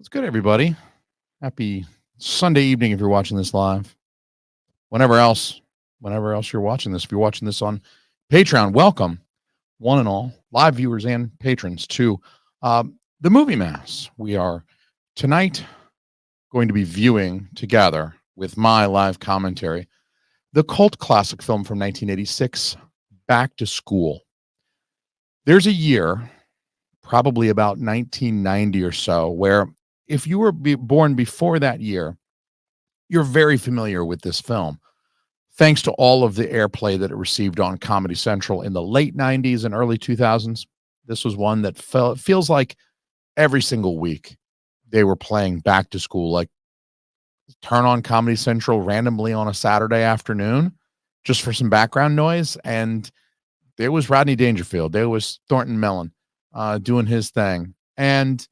What's good, everybody? Happy Sunday evening if you're watching this live. Whenever else, whenever else you're watching this, if you're watching this on Patreon, welcome, one and all, live viewers and patrons, to the Movie Mass. We are tonight going to be viewing together with my live commentary the cult classic film from 1986, Back to School. There's a year, probably about 1990 or so, where if you were born before that year, you're very familiar with this film, thanks to all of the airplay that it received on Comedy Central in the late 90s and early 2000s. This was one that feels like every single week they were playing Back to School. Like, turn on Comedy Central randomly on a Saturday afternoon just for some background noise, and there was Rodney Dangerfield, there was Thornton Mellon doing his thing. And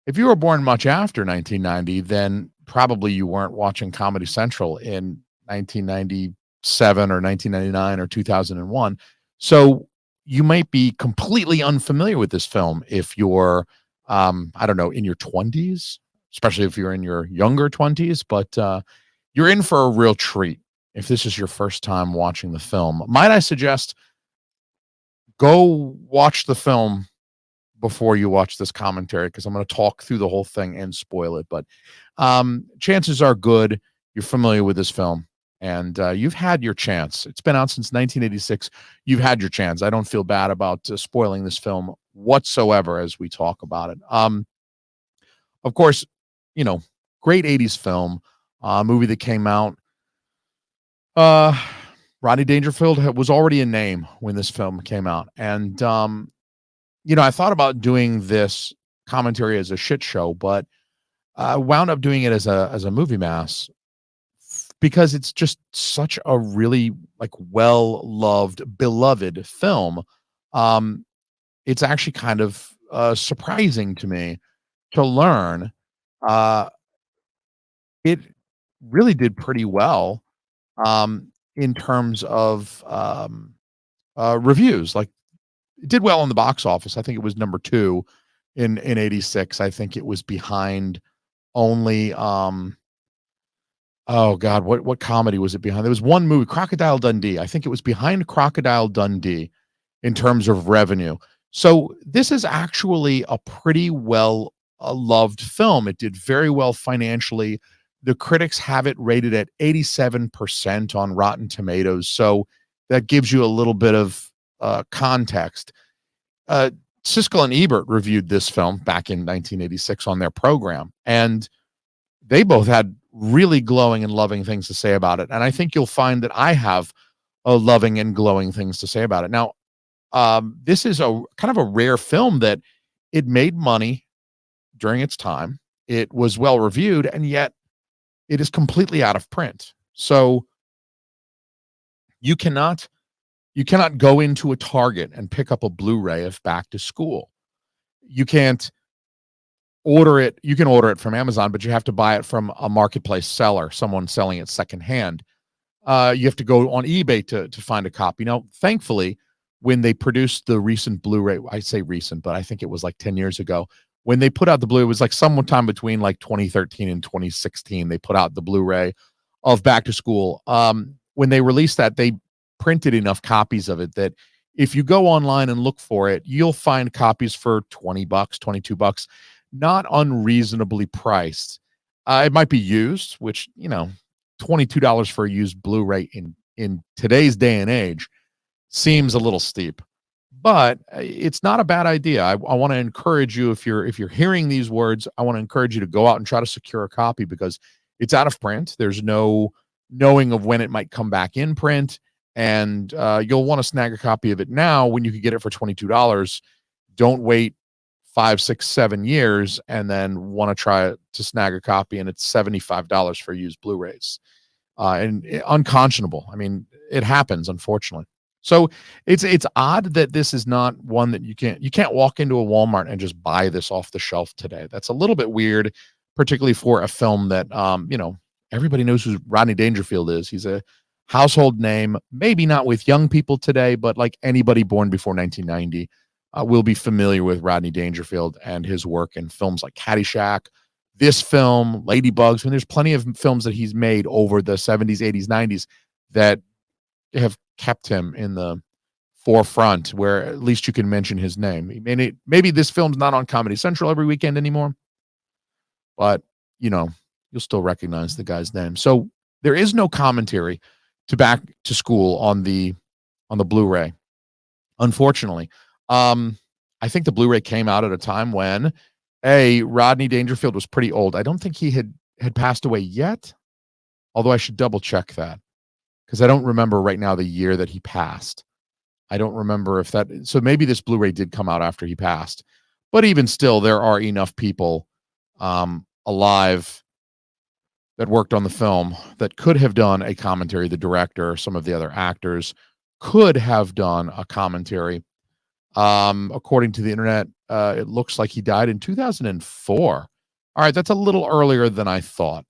if you were born much after 1990, then probably you weren't watching Comedy Central in 1997 or 1999 or 2001. So you might be completely unfamiliar with this film if you're, I don't know, in your 20s, especially if you're in your younger 20s. But you're in for a real treat if this is your first time watching the film. Might I suggest go watch the film before you watch this commentary, because I'm going to talk through the whole thing and spoil it. But chances are good you're familiar with this film, and you've had your chance. It's been out since 1986. You've had your chance. I don't feel bad about spoiling this film whatsoever as we talk about it. Of course, you know, great 80s film, movie that came out. Rodney Dangerfield was already a name when this film came out. And I thought about doing this commentary as a shit show, but I wound up doing it as a movie mass because it's just such a really well-loved, beloved film. It's actually kind of surprising to me to learn it really did pretty well in terms of reviews. Like, it did well in the box office. I think it was number 2 in 86. I think it was behind only oh God, what comedy was it behind? There was one movie, Crocodile Dundee. I think it was behind Crocodile Dundee in terms of revenue. So this is actually a pretty well loved film. It did very well financially. The critics have it rated at 87% on Rotten Tomatoes. So that gives you a little bit of context. Siskel and Ebert reviewed this film back in 1986 on their program, and they both had really glowing and loving things to say about it. And I think you'll find that I have loving and glowing things to say about it. Now, this is a kind of a rare film that it made money during its time. It was well reviewed, and yet it is completely out of print. So you cannot go into a Target and pick up a Blu-ray of Back to School. You can't order it. You can order it from Amazon, but you have to buy it from a marketplace seller, someone selling it secondhand. You have to go on eBay to find a copy. Now, thankfully, when they produced the recent Blu-ray, I say recent, but I think it was like 10 years ago, when they put out the Blu-ray, it was like sometime between like 2013 and 2016, they put out the Blu-ray of Back to School. When they released that, they printed enough copies of it that if you go online and look for it, you'll find copies for $20, $22, not unreasonably priced. It might be used, which, $22 for a used Blu-ray in today's day and age seems a little steep, but it's not a bad idea. I want to encourage you, if you're hearing these words, I want to encourage you to go out and try to secure a copy, because it's out of print. There's no knowing of when it might come back in print. And you'll want to snag a copy of it now when you could get it for $22. Don't wait 5, 6, 7 years and then want to try to snag a copy and it's $75 for used Blu-rays. And unconscionable. I mean, it happens, unfortunately. So it's odd that this is not one that you can't walk into a Walmart and just buy this off the shelf today. That's a little bit weird, particularly for a film that everybody knows who Rodney Dangerfield is. He's a household name, maybe not with young people today, but like anybody born before 1990 will be familiar with Rodney Dangerfield and his work in films like Caddyshack, this film, Ladybugs. I mean, there's plenty of films that he's made over the 70s, 80s, 90s that have kept him in the forefront, where at least you can mention his name. Maybe this film's not on Comedy Central every weekend anymore, but you'll still recognize the guy's name. So there is no commentary to Back to School on the Blu-ray, unfortunately. I think the Blu-ray came out at a time when Rodney Dangerfield was pretty old. I don't think he had passed away yet, although I should double check that, because I don't remember right now the year that he passed. I don't remember if that, so maybe this Blu-ray did come out after he passed. But even still, there are enough people alive that worked on the film that could have done a commentary. The director, some of the other actors could have done a commentary. According to the internet, it looks like he died in 2004. All right, that's a little earlier than I thought.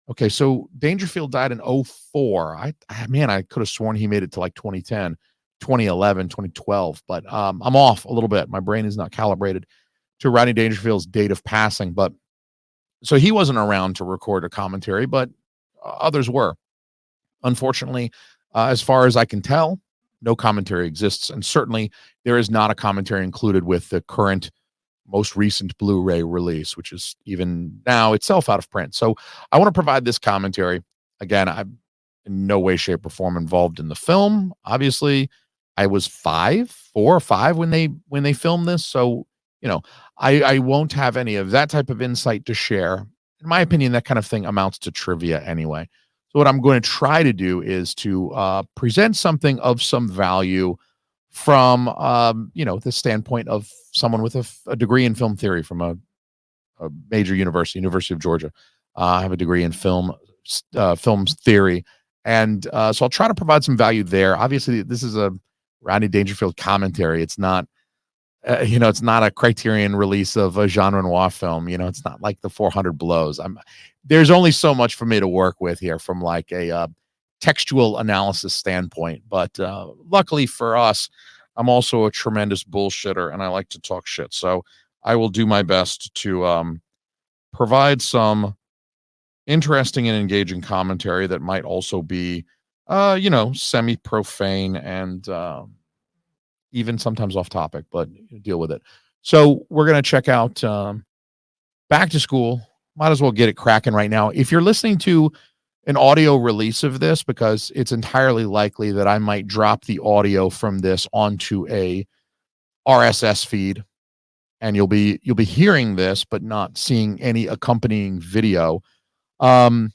Okay, so Dangerfield died in 2004. I could have sworn he made it to like 2010, 2011, 2012, but I'm off a little bit. My brain is not calibrated to Rodney Dangerfield's date of passing. But so he wasn't around to record a commentary, but others were. Unfortunately, as far as I can tell, no commentary exists, and certainly there is not a commentary included with the current, most recent Blu-ray release, which is even now itself out of print. So I want to provide this commentary. Again, I'm in no way, shape, or form involved in the film. Obviously, I was 4 or 5 when they filmed this, so I won't have any of that type of insight to share. In my opinion, that kind of thing amounts to trivia anyway. So what I'm going to try to do is to present something of some value from the standpoint of someone with a degree in film theory from a major University of Georgia. I have a degree in films theory, and so I'll try to provide some value there. Obviously, this is a Rodney Dangerfield commentary. It's not it's not a Criterion release of a genre noir film. It's not like the 400 Blows. There's only so much for me to work with here from like a textual analysis standpoint. But luckily for us, I'm also a tremendous bullshitter, and I like to talk shit. So I will do my best to provide some interesting and engaging commentary that might also be, semi-profane and even sometimes off topic, but deal with it. So we're going to check out Back to School. Might as well get it cracking right now. If you're listening to an audio release of this, because it's entirely likely that I might drop the audio from this onto a RSS feed, and you'll be hearing this but not seeing any accompanying video. I'll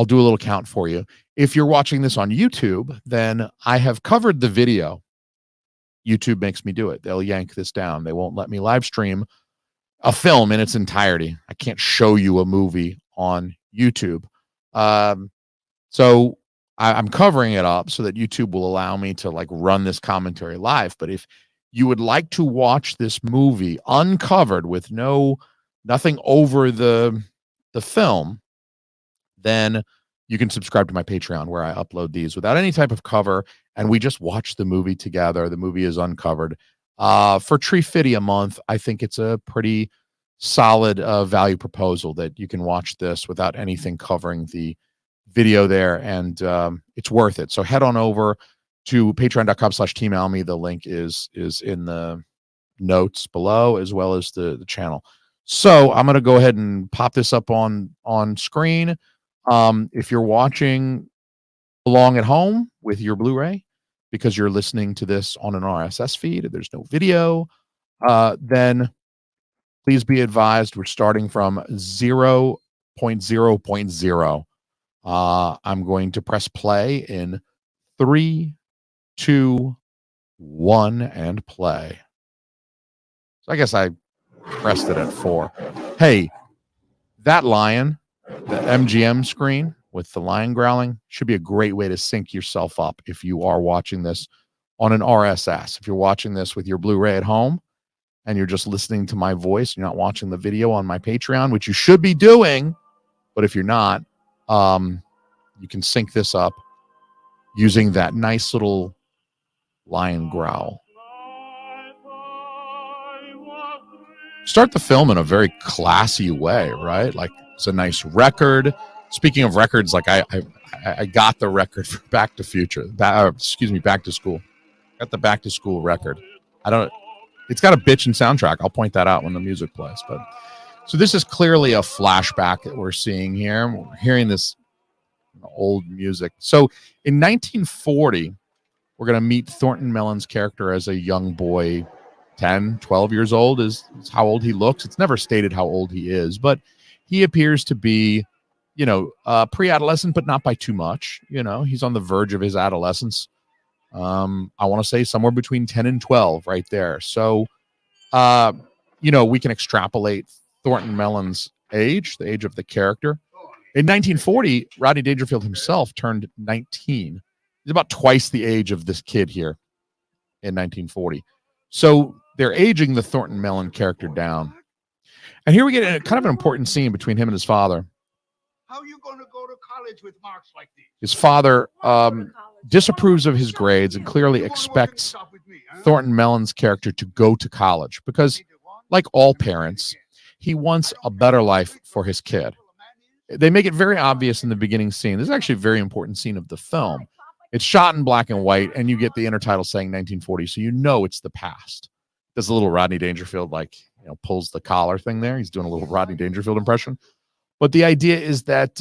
do a little count for you. If you're watching this on YouTube, then I have covered the video. YouTube makes me do it. They'll yank this down. They won't let me live stream a film in its entirety. I can't show you a movie on YouTube. So I'm covering it up so that YouTube will allow me to like run this commentary live. But if you would like to watch this movie uncovered with nothing over the film, then you can subscribe to my Patreon, where I upload these without any type of cover, and we just watch the movie together. The movie is uncovered. For Tree Fitty a month, I think it's a pretty solid value proposal that you can watch this without anything covering the video there, and it's worth it. So head on over to patreon.com/teamalmy. The link is in the notes below, as well as the channel. So I'm going to go ahead and pop this up on screen. If you're watching along at home with your Blu-ray, because you're listening to this on an RSS feed, there's no video, then please be advised we're starting from 0.0.0. I'm going to press play in 3, 2, 1, and play. So I guess I pressed it at 4. Hey, that lion, the MGM screen with the lion growling, should be a great way to sync yourself up if you are watching this on an RSS. If you're watching this with your Blu-ray at home and you're just listening to my voice, you're not watching the video on my Patreon, which you should be doing, but if you're not, you can sync this up using that nice little lion growl. Start the film in a very classy way, right? Like It's a nice record. Speaking of records, like I got the record for Back to Future. Back to School. Got the Back to School record. It's got a bitchin' soundtrack. I'll point that out when the music plays. But so this is clearly a flashback that we're seeing here. We're hearing this old music. So in 1940, we're going to meet Thornton Mellon's character as a young boy, 10, 12 years old is how old he looks. It's never stated how old he is, but he appears to be, pre-adolescent, but not by too much. He's on the verge of his adolescence. I want to say somewhere between 10 and 12 right there. So, we can extrapolate Thornton Mellon's age, the age of the character. In 1940, Rodney Dangerfield himself turned 19. He's about twice the age of this kid here in 1940. So they're aging the Thornton Mellon character down. And here we get a kind of an important scene between him and his father. How are you going to go to college with marks like these? His father disapproves of his grades and clearly expects Thornton Mellon's character to go to college because, like all parents, he wants a better life for his kid. They make it very obvious in the beginning scene. This is actually a very important scene of the film. It's shot in black and white, and you get the intertitle saying 1940, so it's the past. Does a little Rodney Dangerfield, pulls the collar thing there. He's doing a little Rodney Dangerfield impression. But the idea is that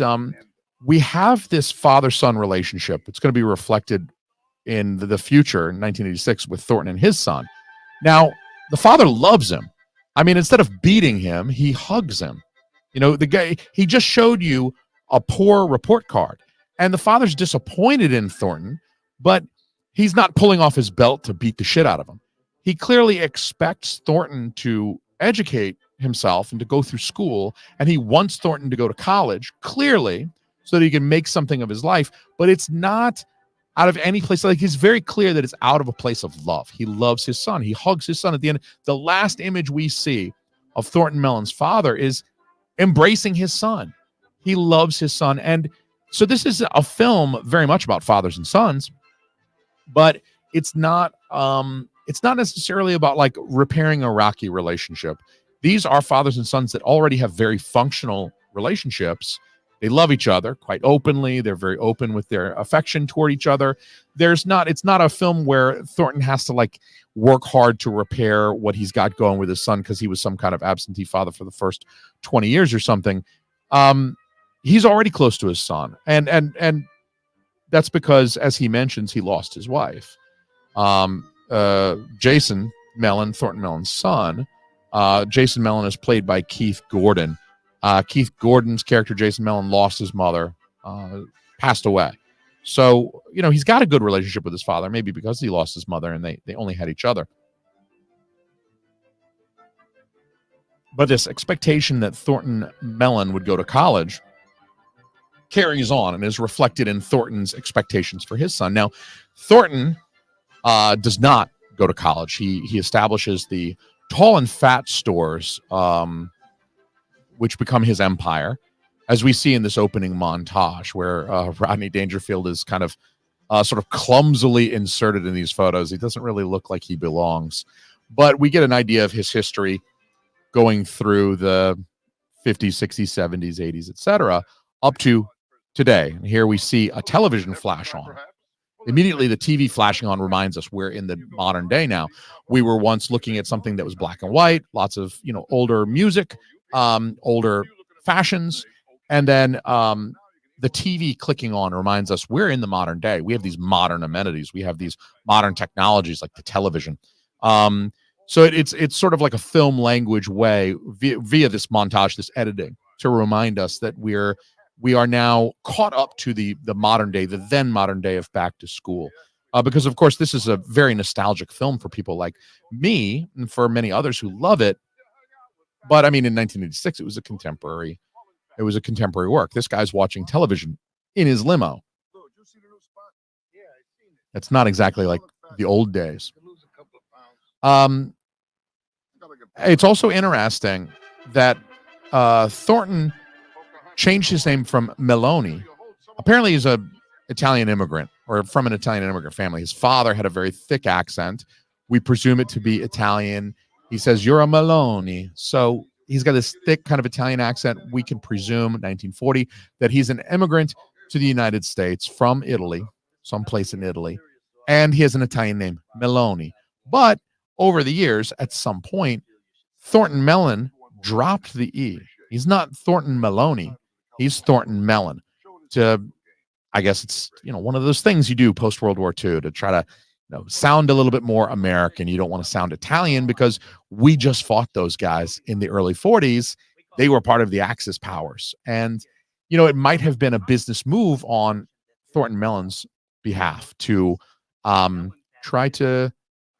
we have this father-son relationship. It's going to be reflected in the future in 1986 with Thornton and his son. Now, the father loves him. I mean, instead of beating him, he hugs him. The guy, he just showed you a poor report card. And the father's disappointed in Thornton, but he's not pulling off his belt to beat the shit out of him. He clearly expects Thornton to educate himself and to go through school, and he wants Thornton to go to college, clearly, so that he can make something of his life. But it's not out of any place. Like, it's very clear that it's out of a place of love. He loves his son. He hugs his son at the end. The last image we see of Thornton Mellon's father is embracing his son. He loves his son. And so this is a film very much about fathers and sons, but it's not necessarily about like repairing a rocky relationship. These are fathers and sons that already have very functional relationships. They love each other quite openly. They're very open with their affection toward each other. It's not a film where Thornton has to work hard to repair what he's got going with his son because he was some kind of absentee father for the first 20 years or something. He's already close to his son. And that's because, as he mentions, he lost his wife. Jason Mellon, Thornton Mellon's son, Jason Mellon is played by Keith Gordon. Keith Gordon's character, Jason Mellon, lost his mother, passed away. So, he's got a good relationship with his father, maybe because he lost his mother and they only had each other. But this expectation that Thornton Mellon would go to college carries on and is reflected in Thornton's expectations for his son. Now, Thornton does not go to college. He establishes the Tall and Fat stores, which become his empire, as we see in this opening montage where Rodney Dangerfield is kind of sort of clumsily inserted in these photos. He doesn't really look like he belongs, but we get an idea of his history going through the 50s, 60s, 70s, 80s, etc., up to today. And here we see a television flash on. Immediately, the TV flashing on reminds us we're in the modern day now. We were once looking at something that was black and white, lots of older music, older fashions, and then the TV clicking on reminds us we're in the modern day. We have these modern amenities. We have these modern technologies like the television. So it's sort of like a film language way via this montage, this editing, to remind us that we are now caught up to the modern day, the then modern day of Back to School. Because, of course, this is a very nostalgic film for people like me and for many others who love it. But, I mean, in 1986, it was a contemporary work. This guy's watching television in his limo. It's not exactly like the old days. It's also interesting that Thornton changed his name from Meloni. Apparently he's a Italian immigrant or from an Italian immigrant family. His father had a very thick accent. We presume it to be Italian. He says, "You're a Meloni." So he's got this thick kind of Italian accent. We can presume 1940 that he's an immigrant to the United States from Italy, someplace in Italy, and he has an Italian name, Meloni. But over the years, at some point, Thornton Mellon dropped the E. He's not Thornton Meloni. He's Thornton Mellon. I guess it's, one of those things you do post World War II to try to, sound a little bit more American. You don't want to sound Italian because we just fought those guys in the early 40s. They were part of the Axis powers. And, it might have been a business move on Thornton Mellon's behalf to try to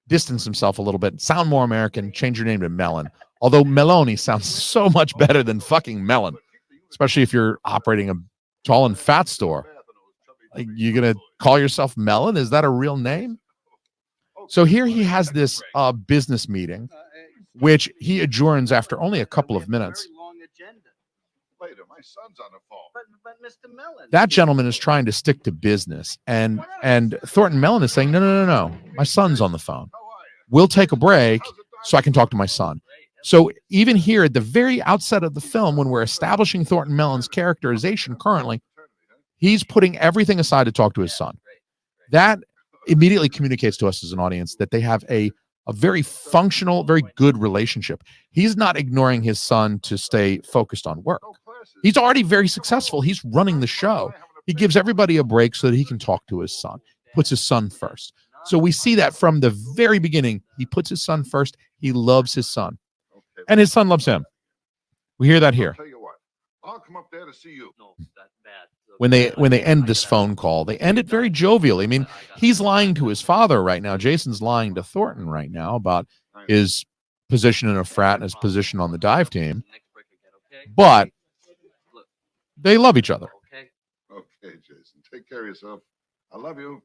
distance himself a little bit, sound more American, change your name to Mellon. Although Meloni sounds so much better than fucking Mellon, especially if you're operating a tall and fat store. Like, you gonna call yourself Mellon? Is that a real name? So here he has this business meeting, which he adjourns after only a couple of minutes. Later, my son's on the phone. But Mr. Mellon. That gentleman is trying to stick to business, and Thornton Mellon is saying, no. My son's on the phone. We'll take a break so I can talk to my son. So even here at the very outset of the film, when we're establishing Thornton Mellon's characterization currently, he's putting everything aside to talk to his son. That immediately communicates to us as an audience that they have a very functional, very good relationship. He's not ignoring his son to stay focused on work. He's already very successful. He's running the show. He gives everybody a break so that he can talk to his son, puts his son first. So we see that from the very beginning. He puts his son first. He loves his son. And his son loves him. We hear that here. I'll tell you what, I'll come up there to see you. When they end this phone call, they end it very jovially. I mean, he's lying to his father right now. Jason's lying to Thornton right now about his position in a frat and his position on the dive team. But they love each other. Okay, Jason, take care of yourself. I love you.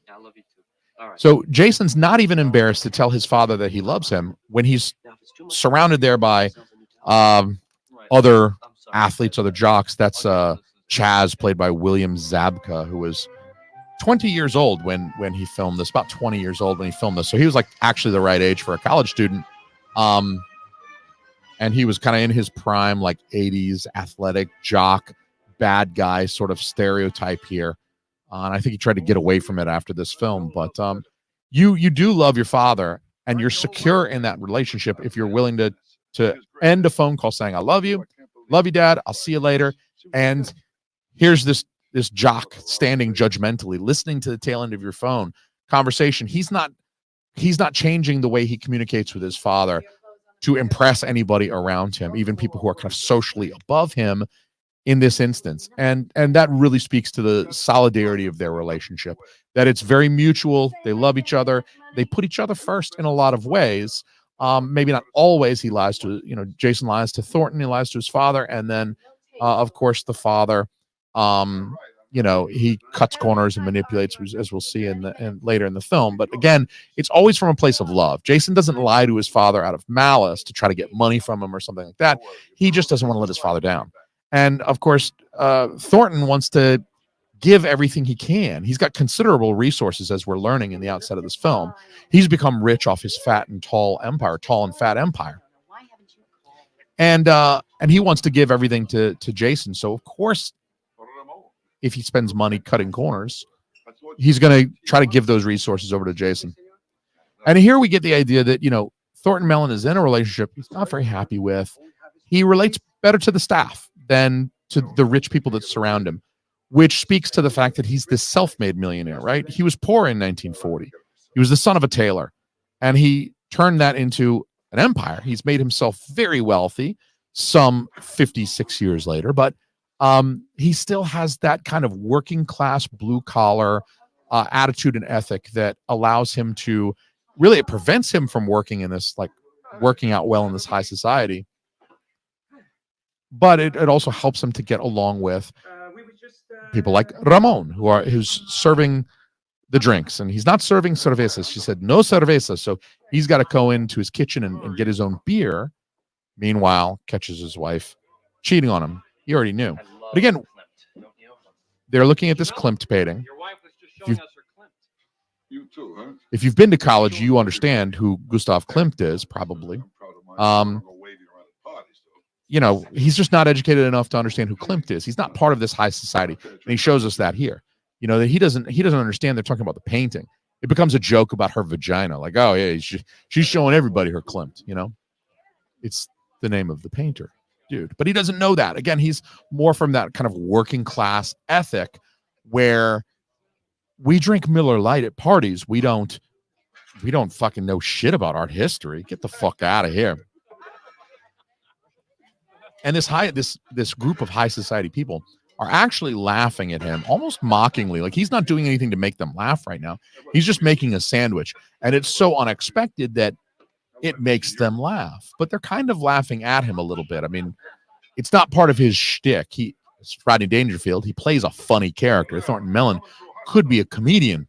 I love you too. All right. So Jason's not even embarrassed to tell his father that he loves him when he's surrounded there by other athletes, other jocks. That's Chaz, played by William Zabka, who was 20 years old when he filmed this, about 20 years old when he filmed this. So he was like actually the right age for a college student. And he was kind of in his prime, like 80s athletic jock, bad guy sort of stereotype here. And I think he tried to get away from it after this film. But you do love your father, and you're secure in that relationship if you're willing to end a phone call saying, I love you, Dad, I'll see you later. And here's this jock standing judgmentally, listening to the tail end of your phone conversation. He's not changing the way he communicates with his father to impress anybody around him, even people who are kind of socially above him in this instance. And that really speaks to the solidarity of their relationship, that it's very mutual. They love each other. They put each other first in a lot of ways. Maybe not always. He lies to, Jason lies to Thornton. He lies to his father. And then, of course, the father, he cuts corners and manipulates, as we'll see later in the film. But again, it's always from a place of love. Jason doesn't lie to his father out of malice to try to get money from him or something like that. He just doesn't want to let his father down. And of course, Thornton wants to give everything he can. He's got considerable resources, as we're learning in the outset of this film. He's become rich off his tall and fat empire. And he wants to give everything to Jason. So of course, if he spends money cutting corners, he's going to try to give those resources over to Jason. And here we get the idea that, Thornton Mellon is in a relationship he's not very happy with. He relates better to the staff than to the rich people that surround him, which speaks to the fact that he's this self-made millionaire, right? He was poor in 1940. He was the son of a tailor, and he turned that into an empire. He's made himself very wealthy some 56 years later, but he still has that kind of working class, blue collar attitude and ethic that allows him to really, it prevents him from working in this, like working out well in this high society. But it also helps him to get along with people like Ramon, who's serving the drinks, and he's not serving cervezas. She said no cerveza, so he's got to go into his kitchen and get his own beer. Meanwhile, catches his wife cheating on him. He already knew. But again, they're looking at this Klimt painting. Your wife was just showing us her Klimt. You too, huh? If you've been to college, you understand who Gustav Klimt is, probably. he's just not educated enough to understand who Klimt is. He's not part of this high society, and he shows us that here. That he doesn't understand. They're talking about the painting. It becomes a joke about her vagina, like, oh yeah, she's showing everybody her Klimt. It's the name of the painter, dude. But he doesn't know that. Again, he's more from that kind of working class ethic where we drink Miller Lite at parties. We don't fucking know shit about art history. Get the fuck out of here. And this group of high society people are actually laughing at him, almost mockingly. Like, he's not doing anything to make them laugh right now. He's just making a sandwich. And it's so unexpected that it makes them laugh. But they're kind of laughing at him a little bit. I mean, it's not part of his shtick. It's Rodney Dangerfield. He plays a funny character. Thornton Mellon could be a comedian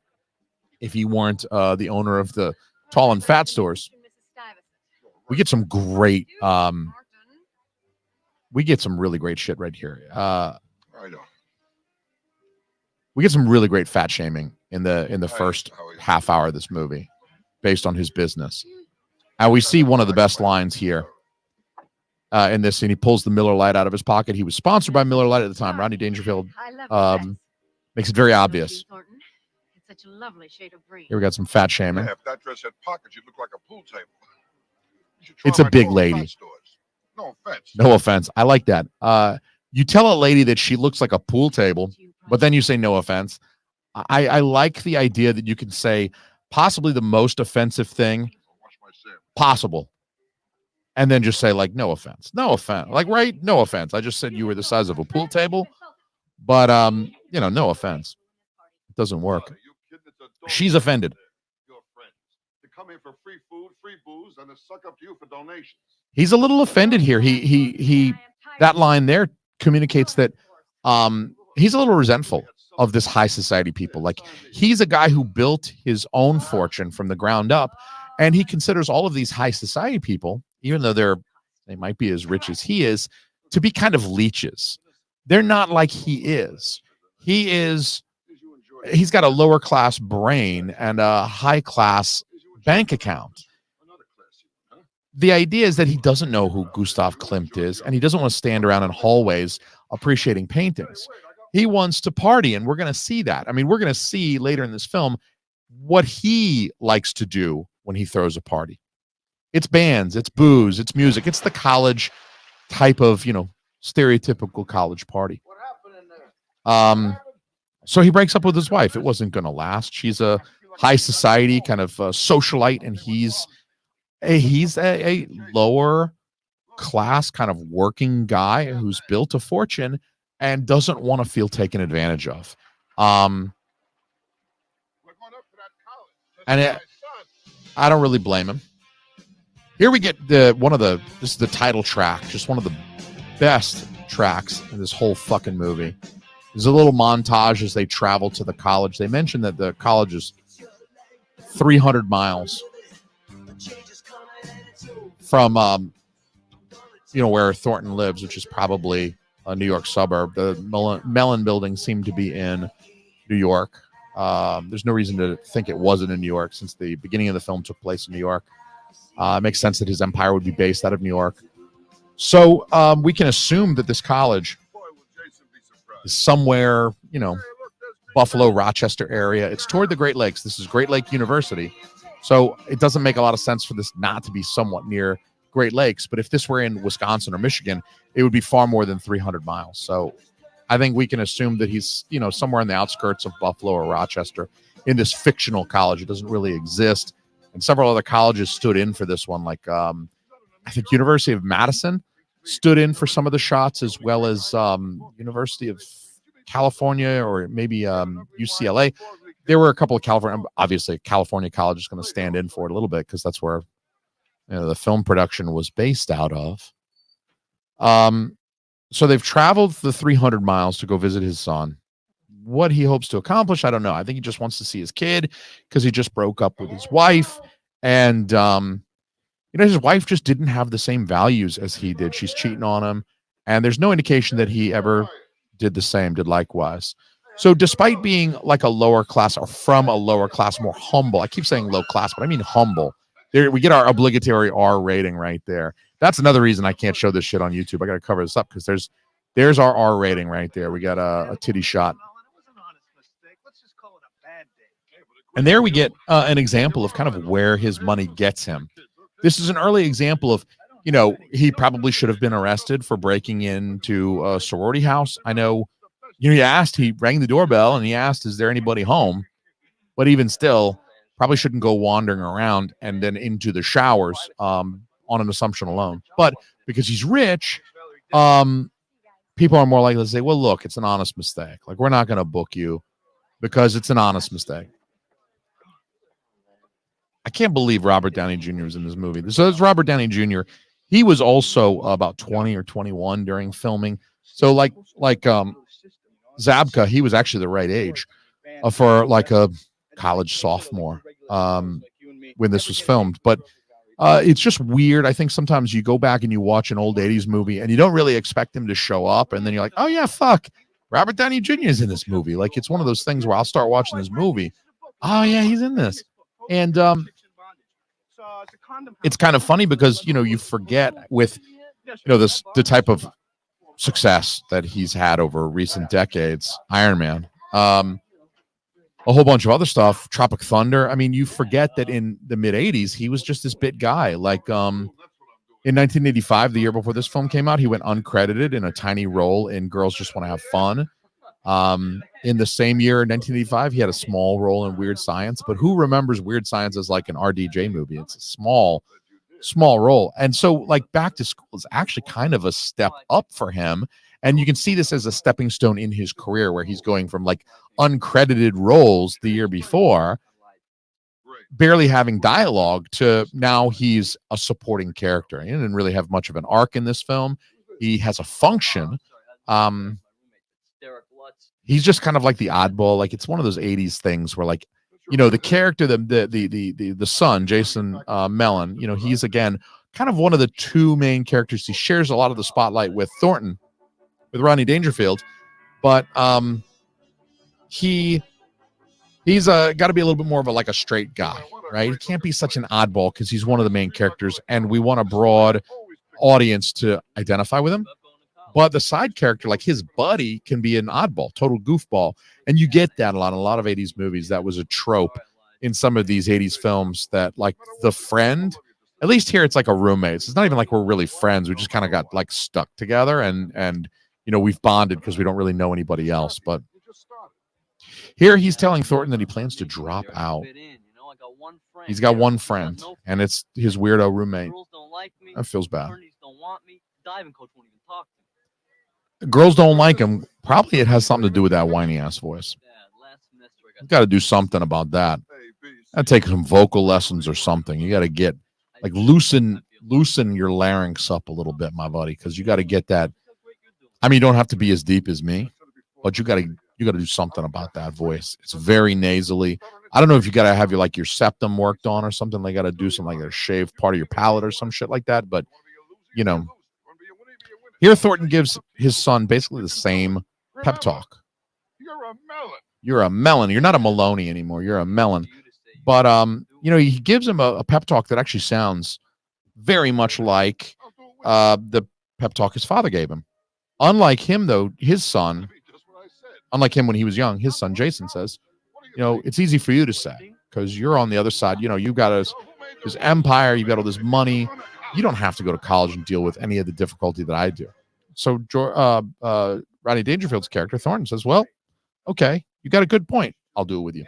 if he weren't the owner of the tall and fat stores. We get some great we get some really great shit right here. We get some really great fat shaming in the first half hour of this movie based on his business. And we see one of the best lines here in this scene. He pulls the Miller Lite out of his pocket. He was sponsored by Miller Lite at the time. Rodney Dangerfield makes it very obvious. It's such a lovely shade of green. Here we got some fat shaming. Yeah, if that dress had pockets, you'd look like a pool table. It's a big lady. No offense. No offense. I like that. You tell a lady that she looks like a pool table, but then you say no offense. I like the idea that you can say possibly the most offensive thing possible, and then just say, like, no offense. No offense. Like, right? No offense. I just said you were the size of a pool table, but no offense. It doesn't work. She's offended. Come in for free food, free booze, and to suck up to you for donations. He's a little offended here. He that line there communicates that he's a little resentful of this high society people. Like, he's a guy who built his own fortune from the ground up, and he considers all of these high society people, even though they might be as rich as he is, to be kind of leeches. They're not like he is. He's got a lower class brain and a high class bank account. The idea is that he doesn't know who Gustav Klimt is, and he doesn't want to stand around in hallways appreciating paintings. He wants to party, and we're going to see that. I mean, we're going to see later in this film what he likes to do when he throws a party. It's bands, it's booze, it's music. It's the college type of, stereotypical college party. So he breaks up with his wife. It wasn't going to last. She's a high society kind of socialite, and he's a lower class kind of working guy who's built a fortune and doesn't want to feel taken advantage of. And I don't really blame him. Here we get this is the title track, just one of the best tracks in this whole fucking movie. There's a little montage as they travel to the college. They mentioned that the college is 300 miles from where Thornton lives, which is probably a New York suburb. The Mellon building seemed to be in New York. There's no reason to think it wasn't in New York, since the beginning of the film took place in New York. It makes sense that his empire would be based out of New York. So we can assume that this college is somewhere, Buffalo, Rochester area. It's toward the Great Lakes. This is Great Lake University. So it doesn't make a lot of sense for this not to be somewhat near Great Lakes. But if this were in Wisconsin or Michigan, it would be far more than 300 miles. So I think we can assume that he's, somewhere in the outskirts of Buffalo or Rochester in this fictional college. It doesn't really exist. And several other colleges stood in for this one. Like, I think University of Madison stood in for some of the shots, as well as University of California, or maybe UCLA. There were a couple of California college is going to stand in for it a little bit, because that's where the film production was based out of. So they've traveled the 300 miles to go visit his son. What he hopes to accomplish, I don't know. I think he just wants to see his kid, because he just broke up with his wife, and his wife just didn't have the same values as he did. She's cheating on him, and there's no indication that he ever did likewise. So despite being like a lower class, or from a lower class, more humble, I keep saying low class, but I mean humble There we get our obligatory R rating right there. That's another reason I can't show this shit on YouTube. I got to cover this up because there's our R rating right there. We got a titty shot. And there we get an example of kind of where his money gets him. This is an early example of, he probably should have been arrested for breaking into a sorority house. I know, he rang the doorbell and he asked, is there anybody home? But even still, probably shouldn't go wandering around and then into the showers on an assumption alone. But because he's rich, people are more likely to say, well, look, it's an honest mistake. Like, we're not going to book you because it's an honest mistake. I can't believe Robert Downey Jr. was in this movie. So it's Robert Downey Jr. He was also about 20 or 21 during filming. So like Zabka, he was actually the right age for like a college sophomore when this was filmed. But it's just weird. I think sometimes you go back and you watch an old 80s movie and you don't really expect him to show up. And then you're like, oh, yeah, fuck. Robert Downey Jr. is in this movie. Like, it's one of those things where I'll start watching this movie. Oh, yeah, he's in this. And it's kind of funny because, you forget with, the type of success that he's had over recent decades, Iron Man, a whole bunch of other stuff, Tropic Thunder. I mean, you forget that in the mid 80s, he was just this bit guy. Like in 1985, the year before this film came out, he went uncredited in a tiny role in Girls Just Want to Have Fun. In the same year, 1985, he had a small role in Weird Science. But who remembers Weird Science as like an RDJ movie? It's a small role. And so like Back to School is actually kind of a step up for him. And you can see this as a stepping stone in his career where he's going from like uncredited roles the year before, barely having dialogue, to now he's a supporting character. He didn't really have much of an arc in this film. He has a function. He's just kind of like the oddball. Like, it's one of those 80s things where, like, the character, the son, Jason Mellon, he's again kind of one of the two main characters. He shares a lot of the spotlight with Thornton, with Rodney Dangerfield, but he's got to be a little bit more of a straight guy, right? He can't be such an oddball because he's one of the main characters, and we want a broad audience to identify with him. But the side character, like his buddy, can be an oddball, total goofball. And you get that a lot of 80s movies. That was a trope in some of these 80s films, that like the friend, at least here it's like a roommate. It's not even like we're really friends. We just kind of got like stuck together and we've bonded because we don't really know anybody else. But here he's telling Thornton that he plans to drop out. He's got one friend, and it's his weirdo roommate. That feels bad. Girls don't like him. Probably it has something to do with that whiny ass voice. You got to do something about that. Got to take some vocal lessons or something. You got to get like loosen your larynx up a little bit, my buddy, because you got to get that. I mean, you don't have to be as deep as me, but you got to do something about that voice. It's very nasally. I don't know if you got to have your septum worked on or something. They got to do something like a shave part of your palate or some shit like that. But here Thornton gives his son basically the same pep talk. You're a melon. You're not a Maloney anymore. You're a melon. But he gives him a pep talk that actually sounds very much like the pep talk his father gave him. Unlike him, though, his son, unlike him when he was young, his son Jason says, it's easy for you to say because you're on the other side. You've got this empire, you've got all this money. You don't have to go to college and deal with any of the difficulty that I do. So Rodney Dangerfield's character, Thornton, says, well, okay, you got a good point. I'll do it with you.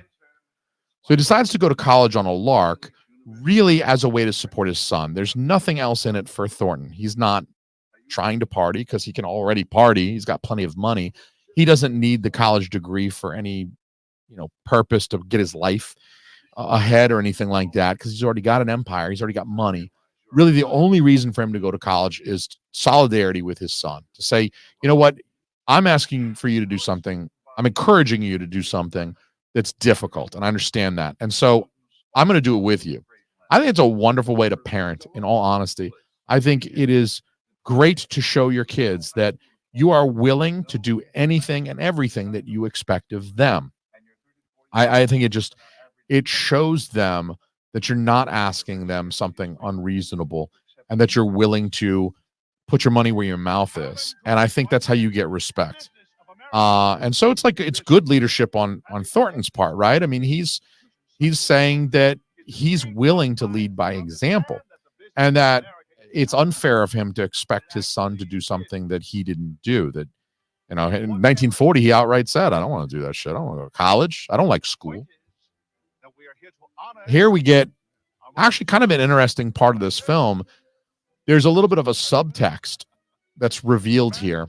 So he decides to go to college on a lark, really as a way to support his son. There's nothing else in it for Thornton. He's not trying to party because he can already party. He's got plenty of money. He doesn't need the college degree for any, purpose to get his life ahead or anything like that, because he's already got an empire. He's already got money. Really, the only reason for him to go to college is solidarity with his son, to say, you know what, I'm asking for you to do something. I'm encouraging you to do something that's difficult, and I understand that. And so I'm going to do it with you. I think it's a wonderful way to parent, in all honesty. I think it is great to show your kids that you are willing to do anything and everything that you expect of them. I think it shows them that you're not asking them something unreasonable, and that you're willing to put your money where your mouth is. And I think that's how you get respect. And so it's good leadership on Thornton's part, right? I mean, he's saying that he's willing to lead by example, and that it's unfair of him to expect his son to do something that he didn't do. That, in 1940, he outright said, I don't want to do that shit. I don't want to go to college. I don't like school. Here we get actually kind of an interesting part of this film. There's a little bit of a subtext that's revealed here.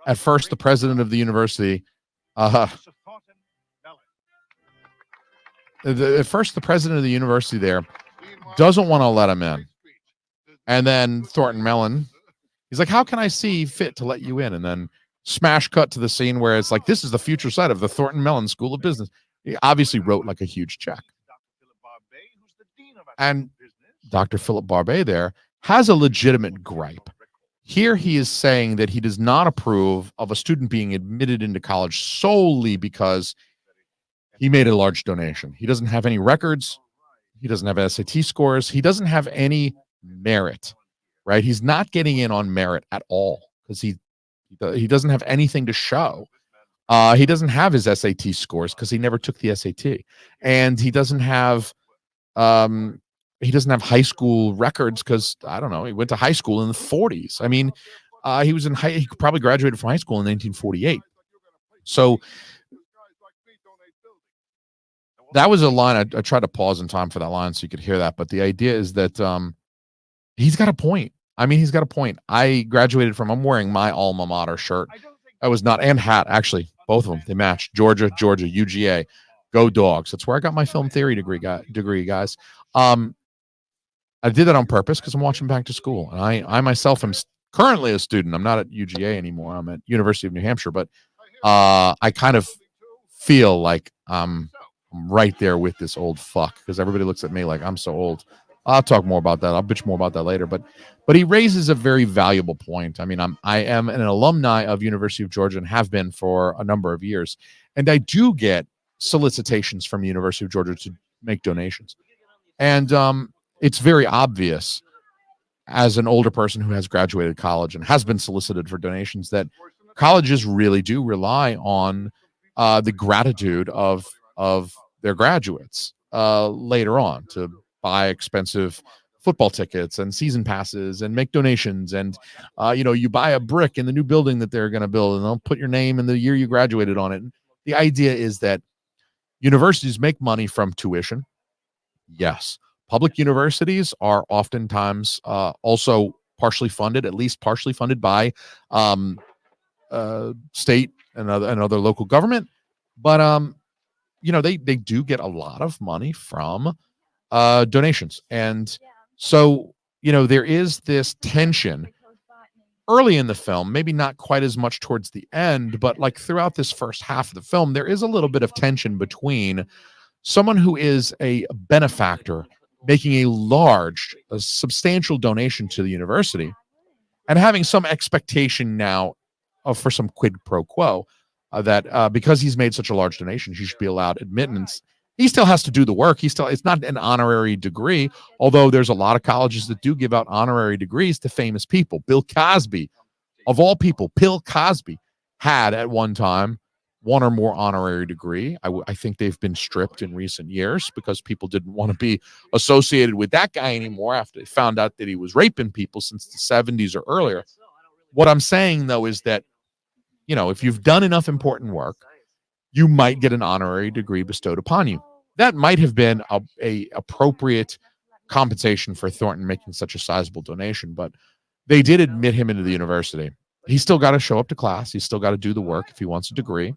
At first, the president of the university, the president of the university there doesn't want to let him in. And then Thornton Mellon, he's like, how can I see fit to let you in? And then smash cut to the scene where it's like, this is the future site of the Thornton Mellon School of Business. He obviously wrote like a huge check. And Dr. Philip Barbet there has a legitimate gripe. Here he is saying that he does not approve of a student being admitted into college solely because he made a large donation. He doesn't have any records. He doesn't have SAT scores. He doesn't have any merit, right? He's not getting in on merit at all because he doesn't have anything to show. He doesn't have his SAT scores because he never took the SAT, and he doesn't have high school records because, I don't know, he went to high school in the 40s. I mean, he probably graduated from high school in 1948. So that was a line. I tried to pause in time for that line so you could hear that. But the idea is that he's got a point. I mean, he's got a point. I'm wearing my alma mater shirt. I was not, and hat, actually. Both of them, they matched. Georgia, UGA. Go Dogs. That's where I got my film theory degree, guys. I did that on purpose because I'm watching Back to School. And I myself am currently a student. I'm not at UGA anymore. I'm at University of New Hampshire. But I kind of feel like I'm right there with this old fuck because everybody looks at me like I'm so old. I'll talk more about that. I'll bitch more about that later. But he raises a very valuable point. I mean, I am an alumni of University of Georgia and have been for a number of years. And I do get solicitations from University of Georgia to make donations. And it's very obvious as an older person who has graduated college and has been solicited for donations that colleges really do rely on the gratitude of their graduates later on to buy expensive football tickets and season passes and make donations. And, you buy a brick in the new building that they're going to build and they'll put your name and the year you graduated on it. And the idea is that universities make money from tuition. Yes. Public universities are oftentimes also partially funded, at least partially funded by state and other local government. But, they do get a lot of money from donations. And so, there is this tension early in the film, maybe not quite as much towards the end, but like throughout this first half of the film, there is a little bit of tension between someone who is a benefactor making a substantial donation to the university and having some expectation now for some quid pro quo that because he's made such a large donation, he should be allowed admittance. He still has to do the work. It's not an honorary degree, although there's a lot of colleges that do give out honorary degrees to famous people. Bill Cosby, of all people, Bill Cosby had at one time one or more honorary degree. I think they've been stripped in recent years because people didn't want to be associated with that guy anymore after they found out that he was raping people since the 70s or earlier. What I'm saying, though, is that, if you've done enough important work, you might get an honorary degree bestowed upon you. That might have been a appropriate compensation for Thornton making such a sizable donation, but they did admit him into the university. He's still got to show up to class. He's still got to do the work if he wants a degree,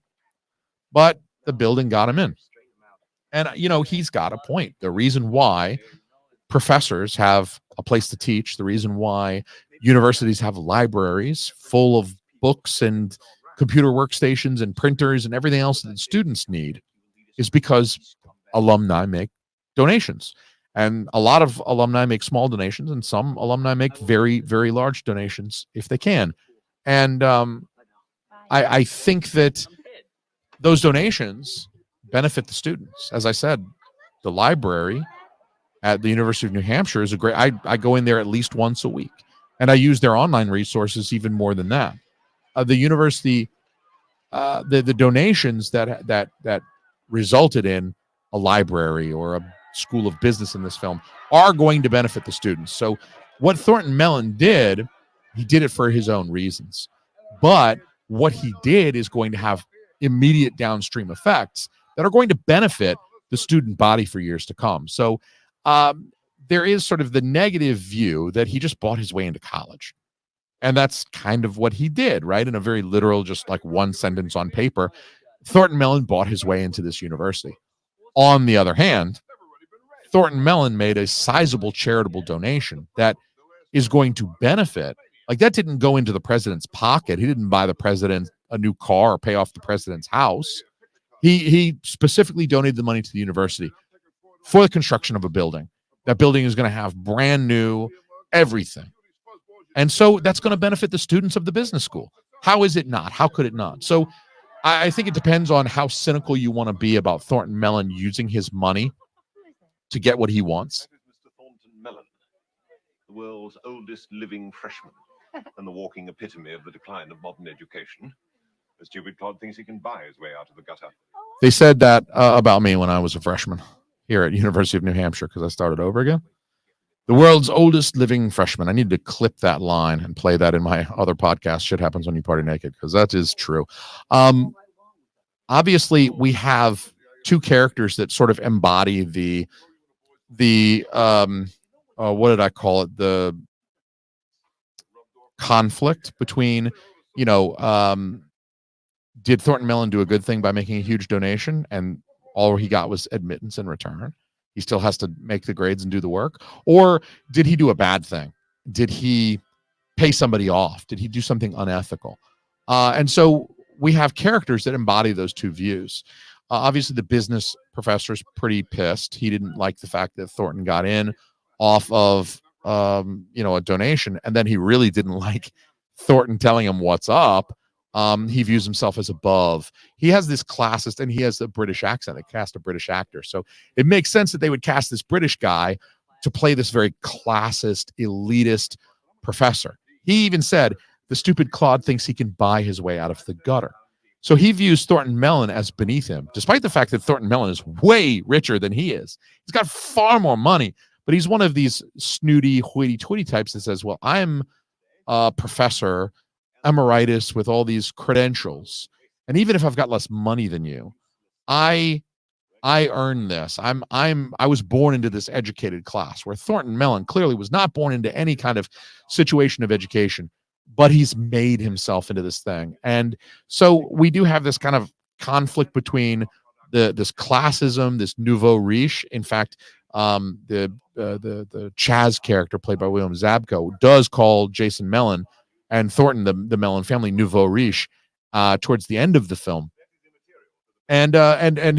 but the building got him in. And, he's got a point. The reason why professors have a place to teach, the reason why universities have libraries full of books and computer workstations and printers and everything else that students need is because alumni make donations. And a lot of alumni make small donations, and some alumni make very, very large donations if they can. And I think that those donations benefit the students. As I said, the library at the University of New Hampshire is a great. I go in there at least once a week, and I use their online resources even more than that. The university, the donations that resulted in a library or a school of business in this film are going to benefit the students. So what Thornton Mellon did, he did it for his own reasons, but what he did is going to have immediate downstream effects that are going to benefit the student body for years to come. So there is sort of the negative view that he just bought his way into college. And that's kind of what he did, right? In a very literal, just like one sentence on paper, Thornton Mellon bought his way into this university. On the other hand, Thornton Mellon made a sizable charitable donation that is going to benefit. Like, that didn't go into the president's pocket. He didn't buy the president a new car or pay off the president's house. He specifically donated the money to the university for the construction of a building. That building is going to have brand new everything. And so that's going to benefit the students of the business school. How is it not? How could it not? So I think it depends on how cynical you want to be about Thornton Mellon using his money to get what he wants. That is Mr. Thornton Mellon, the world's oldest living freshman and the walking epitome of the decline of modern education. The stupid clod thinks he can buy his way out of the gutter. They said that about me when I was a freshman here at University of New Hampshire, because I started over again. The world's oldest living freshman. I need to clip that line and play that in my other podcast, Shit Happens When You Party Naked, because that is true. Obviously, we have two characters that sort of embody the what did I call it? The conflict between, did Thornton Mellon do a good thing by making a huge donation and all he got was admittance in return? He still has to make the grades and do the work. Or did he do a bad thing? Did he pay somebody off? Did he do something unethical? And so we have characters that embody those two views. Obviously, the business professor's pretty pissed. He didn't like the fact that Thornton got in off of, a donation. And then he really didn't like Thornton telling him what's up. He views himself as above. He has this classist, and he has a British accent. They cast a British actor. So it makes sense that they would cast this British guy to play this very classist, elitist professor. He even said, the stupid clod thinks he can buy his way out of the gutter. So he views Thornton Mellon as beneath him, despite the fact that Thornton Mellon is way richer than he is. He's got far more money, but he's one of these snooty, hoity-toity types that says, well, I'm a professor emeritus with all these credentials, and even if I've got less money than you, I earned this. I was born into this educated class, where Thornton Mellon clearly was not born into any kind of situation of education, but he's made himself into this thing. And so we do have this kind of conflict between this classism, this nouveau riche. In fact, the Chaz character played by William Zabko does call Jason Mellon and Thornton, the Mellon family, nouveau riche, towards the end of the film. And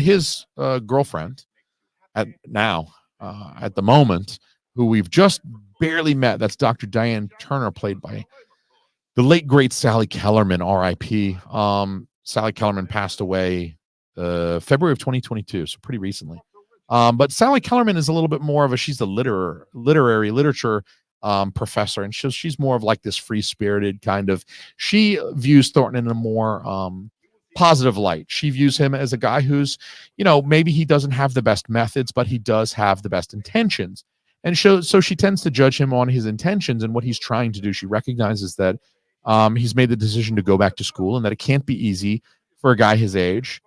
his girlfriend at the moment, who we've just barely met, that's Dr. Diane Turner, played by the late great Sally Kellerman, R.I.P. Sally Kellerman passed away February of 2022, so pretty recently. But Sally Kellerman is a little bit more of she's a literature professor, and she's more of like this free-spirited kind of. She views Thornton in a more positive light. She views him as a guy who's, maybe he doesn't have the best methods, but he does have the best intentions. And so she tends to judge him on his intentions and what he's trying to do. She recognizes that he's made the decision to go back to school, and that it can't be easy for a guy his age.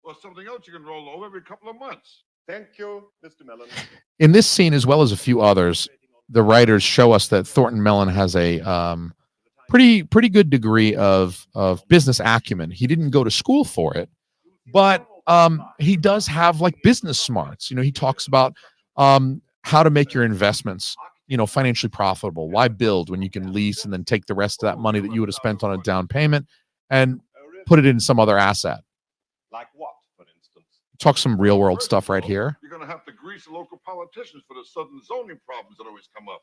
Or something else you can roll over every couple of months. Thank you, Mr. Mellon. In this scene, as well as a few others, the writers show us that Thornton Mellon has a pretty good degree of business acumen. He didn't go to school for it, but he does have like business smarts. He talks about how to make your investments, financially profitable. Why build when you can lease and then take the rest of that money that you would have spent on a down payment and put it in some other asset. Like what, for instance? Talk some real world stuff right here. You're going to have to grease the local politicians for the sudden zoning problems that always come up.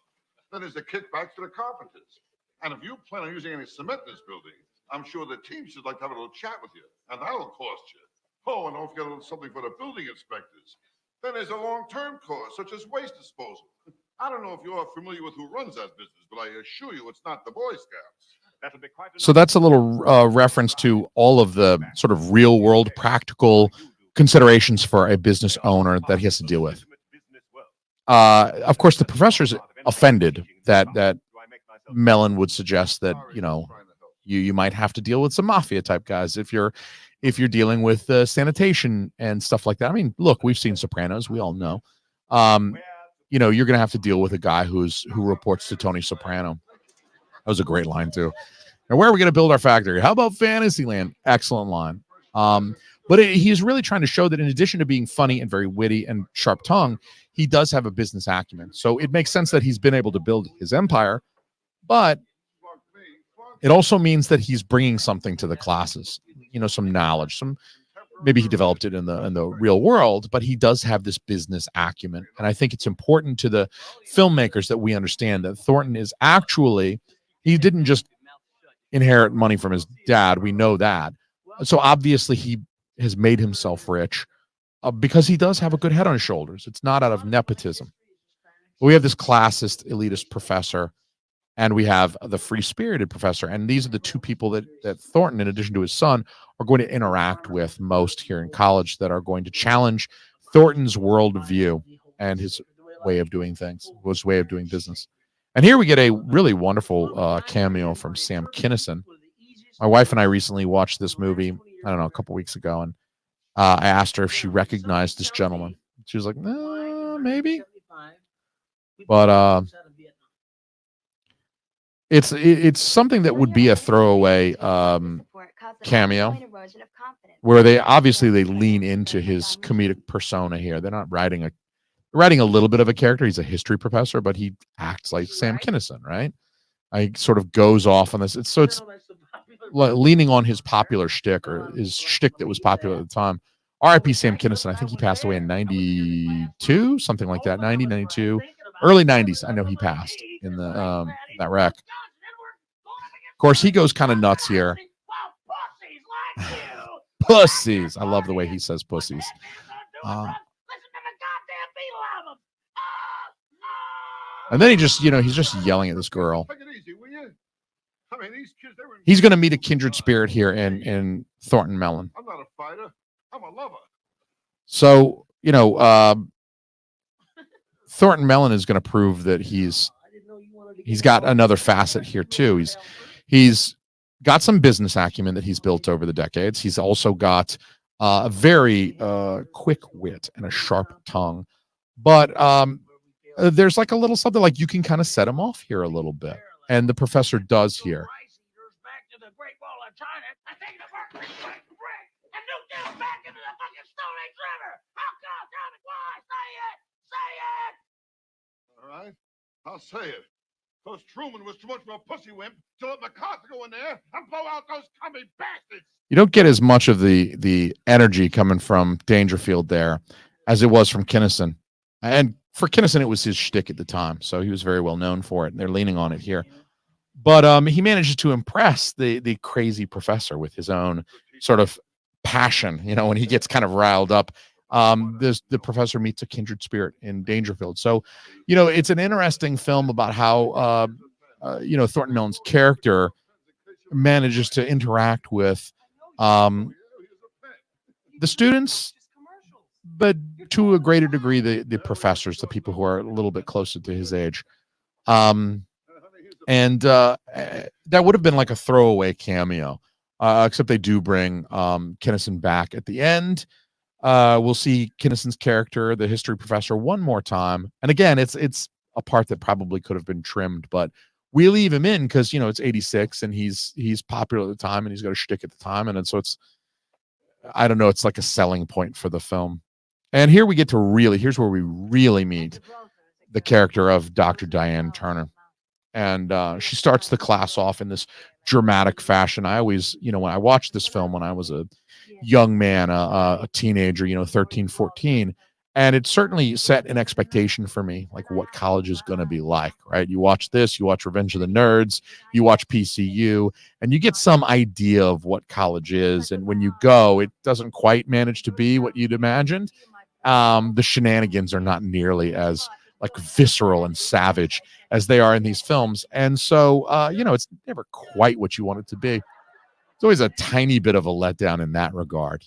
Then there's the kickbacks to the carpenters. And if you plan on using any cement in this building, I'm sure the teams would like to have a little chat with you, and that'll cost you. Oh, and don't forget a little something for the building inspectors. Then there's a long-term cost, such as waste disposal. I don't know if you're familiar with who runs that business, but I assure you it's not the Boy Scouts. That'll be quite So that's a little reference to all of the sort of real world practical considerations for a business owner that he has to deal with. Of course, the professor's offended that Mellon would suggest that, you know, you might have to deal with some mafia type guys if you're dealing with sanitation and stuff like that. I mean, look, we've seen Sopranos. We all know. You know, you're going to have to deal with a guy who reports to Tony Soprano. That was a great line too. And where are we going to build our factory? How about Fantasyland? Excellent line. But he's really trying to show that in addition to being funny and very witty and sharp tongue, he does have a business acumen. So it makes sense that he's been able to build his empire, but it also means that he's bringing something to the classes, you know, some knowledge, maybe he developed it in the real world, but he does have this business acumen. And I think it's important to the filmmakers that we understand that Thornton is actually, he didn't just inherit money from his dad. We know that. So obviously he has made himself rich because he does have a good head on his shoulders. It's not out of nepotism. But we have this classist, elitist professor, and we have the free-spirited professor. And these are the two people that Thornton, in addition to his son, are going to interact with most here in college, that are going to challenge Thornton's worldview and his way of doing things, his way of doing business. And here we get a really wonderful cameo from Sam Kinison. My wife and I recently watched this movie, I don't know, a couple weeks ago, and I asked her if she recognized this gentleman. She was like, maybe. But it's something that would be a throwaway cameo, where they lean into his comedic persona here. They're not writing a little bit of a character. He's a history professor, but he acts like Sam Kinison, right? He sort of goes off on this. It's leaning on his popular shtick, or his shtick that was popular at the time. R.I.P. Sam Kinison. I think he passed away in 92, something like that, 90, 92, early 90s. I know he passed in the that wreck. Of course, he goes kind of nuts here. Pussies. I love the way he says pussies. And then he's just yelling at this girl. He's going to meet a kindred spirit here in Thornton Mellon. I'm not a fighter. I'm a lover. So, Thornton Mellon is going to prove that he's got another facet here too. He's got some business acumen that he's built over the decades. He's also got a very quick wit and a sharp tongue. But there's like a little something like you can kind of set him off here a little bit. And the professor does here. All right, I'll say it. Because Truman was too much of a pussy wimp to let MacArthur go in there and blow out those commie bastards. You don't get as much of the energy coming from Dangerfield there as it was from Kinison. And for Kinison, it was his shtick at the time, so he was very well known for it, and they're leaning on it here. But he manages to impress the crazy professor with his own sort of passion. When he gets kind of riled up, the professor meets a kindred spirit in Dangerfield. So, it's an interesting film about how Thornton Mellon's character manages to interact with the students, but to a greater degree, the professors, the people who are a little bit closer to his age. And that would have been like a throwaway cameo, except they do bring Kinison back at the end. We'll see Kinison's character, the history professor, one more time. And again, it's a part that probably could have been trimmed, but we leave him in because, it's 86 and he's popular at the time and he's got a shtick at the time. And so I don't know, it's like a selling point for the film. And here we get to here's where we really meet the character of Dr. Diane Turner. And she starts the class off in this dramatic fashion. I always, when I watched this film when I was a young man, a teenager, 13, 14, And it certainly set an expectation for me, like what college is going to be like, right? You watch this, you watch Revenge of the Nerds, you watch PCU, and you get some idea of what college is. And when you go, it doesn't quite manage to be what you'd imagined. The shenanigans are not nearly as like visceral and savage as they are in these films. And so, it's never quite what you want it to be. It's always a tiny bit of a letdown in that regard,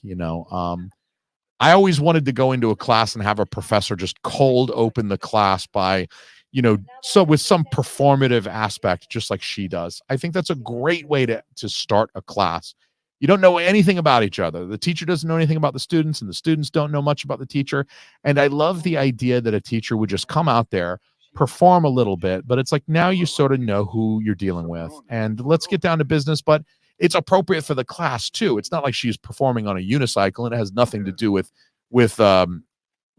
I always wanted to go into a class and have a professor just cold open the class by, so with some performative aspect, just like she does. I think that's a great way to start a class. You don't know anything about each other. The teacher doesn't know anything about the students, and the students don't know much about the teacher. And I love the idea that a teacher would just come out there, perform a little bit, but it's like now you sort of know who you're dealing with. And let's get down to business, but it's appropriate for the class too. It's not like she's performing on a unicycle and it has nothing to do with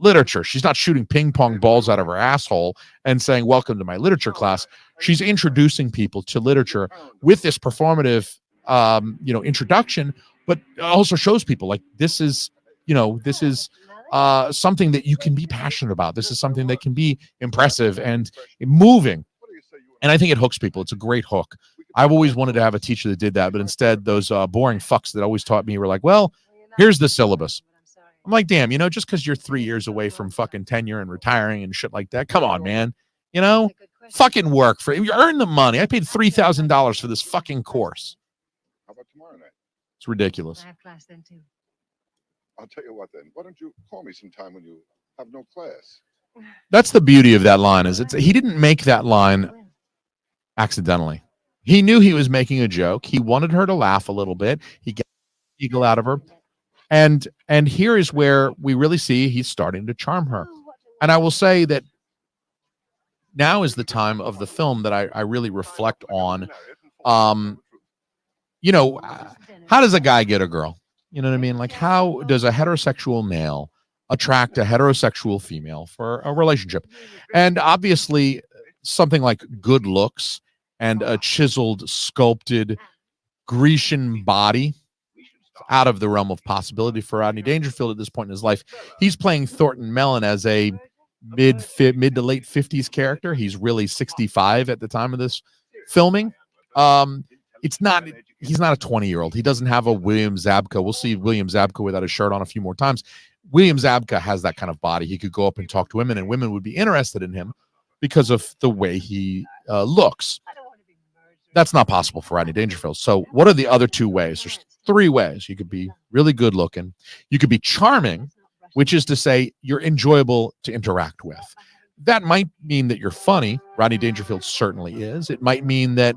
literature. She's not shooting ping pong balls out of her asshole and saying, "Welcome to my literature class." She's introducing people to literature with this performative, introduction, but also shows people like this is something that you can be passionate about. This is something that can be impressive and moving. And I think it hooks people. It's a great hook. I've always wanted to have a teacher that did that, but instead those boring fucks that always taught me were like, well, here's the syllabus. I'm like, damn, just because you're 3 years away from fucking tenure and retiring and shit like that. Come on, man. Fucking work for it. You earn the money. I paid $3,000 for this fucking course. How about tomorrow night? It's ridiculous. I have class then too. I'll tell you what then. Why don't you call me sometime when you have no class? That's the beauty of that line is he didn't make that line accidentally. He knew he was making a joke. He wanted her to laugh a little bit. He got the eagle out of her. And here is where we really see he's starting to charm her. And I will say that now is the time of the film that I really reflect on. How does a guy get a girl? You know what I mean? Like, how does a heterosexual male attract a heterosexual female for a relationship? And obviously, something like good looks and a chiseled, sculpted Grecian body out of the realm of possibility for Rodney Dangerfield at this point in his life. He's playing Thornton Mellon as a mid to late 50s character. He's really 65 at the time of this filming. He's not a 20-year-old. He doesn't have a William Zabka. We'll see William Zabka without a shirt on a few more times. William Zabka has that kind of body. He could go up and talk to women, and women would be interested in him because of the way he looks. That's not possible for Rodney Dangerfield. So what are the other two ways? There's 3 ways. You could be really good looking. You could be charming, which is to say you're enjoyable to interact with. That might mean that you're funny. Rodney Dangerfield certainly is. It might mean that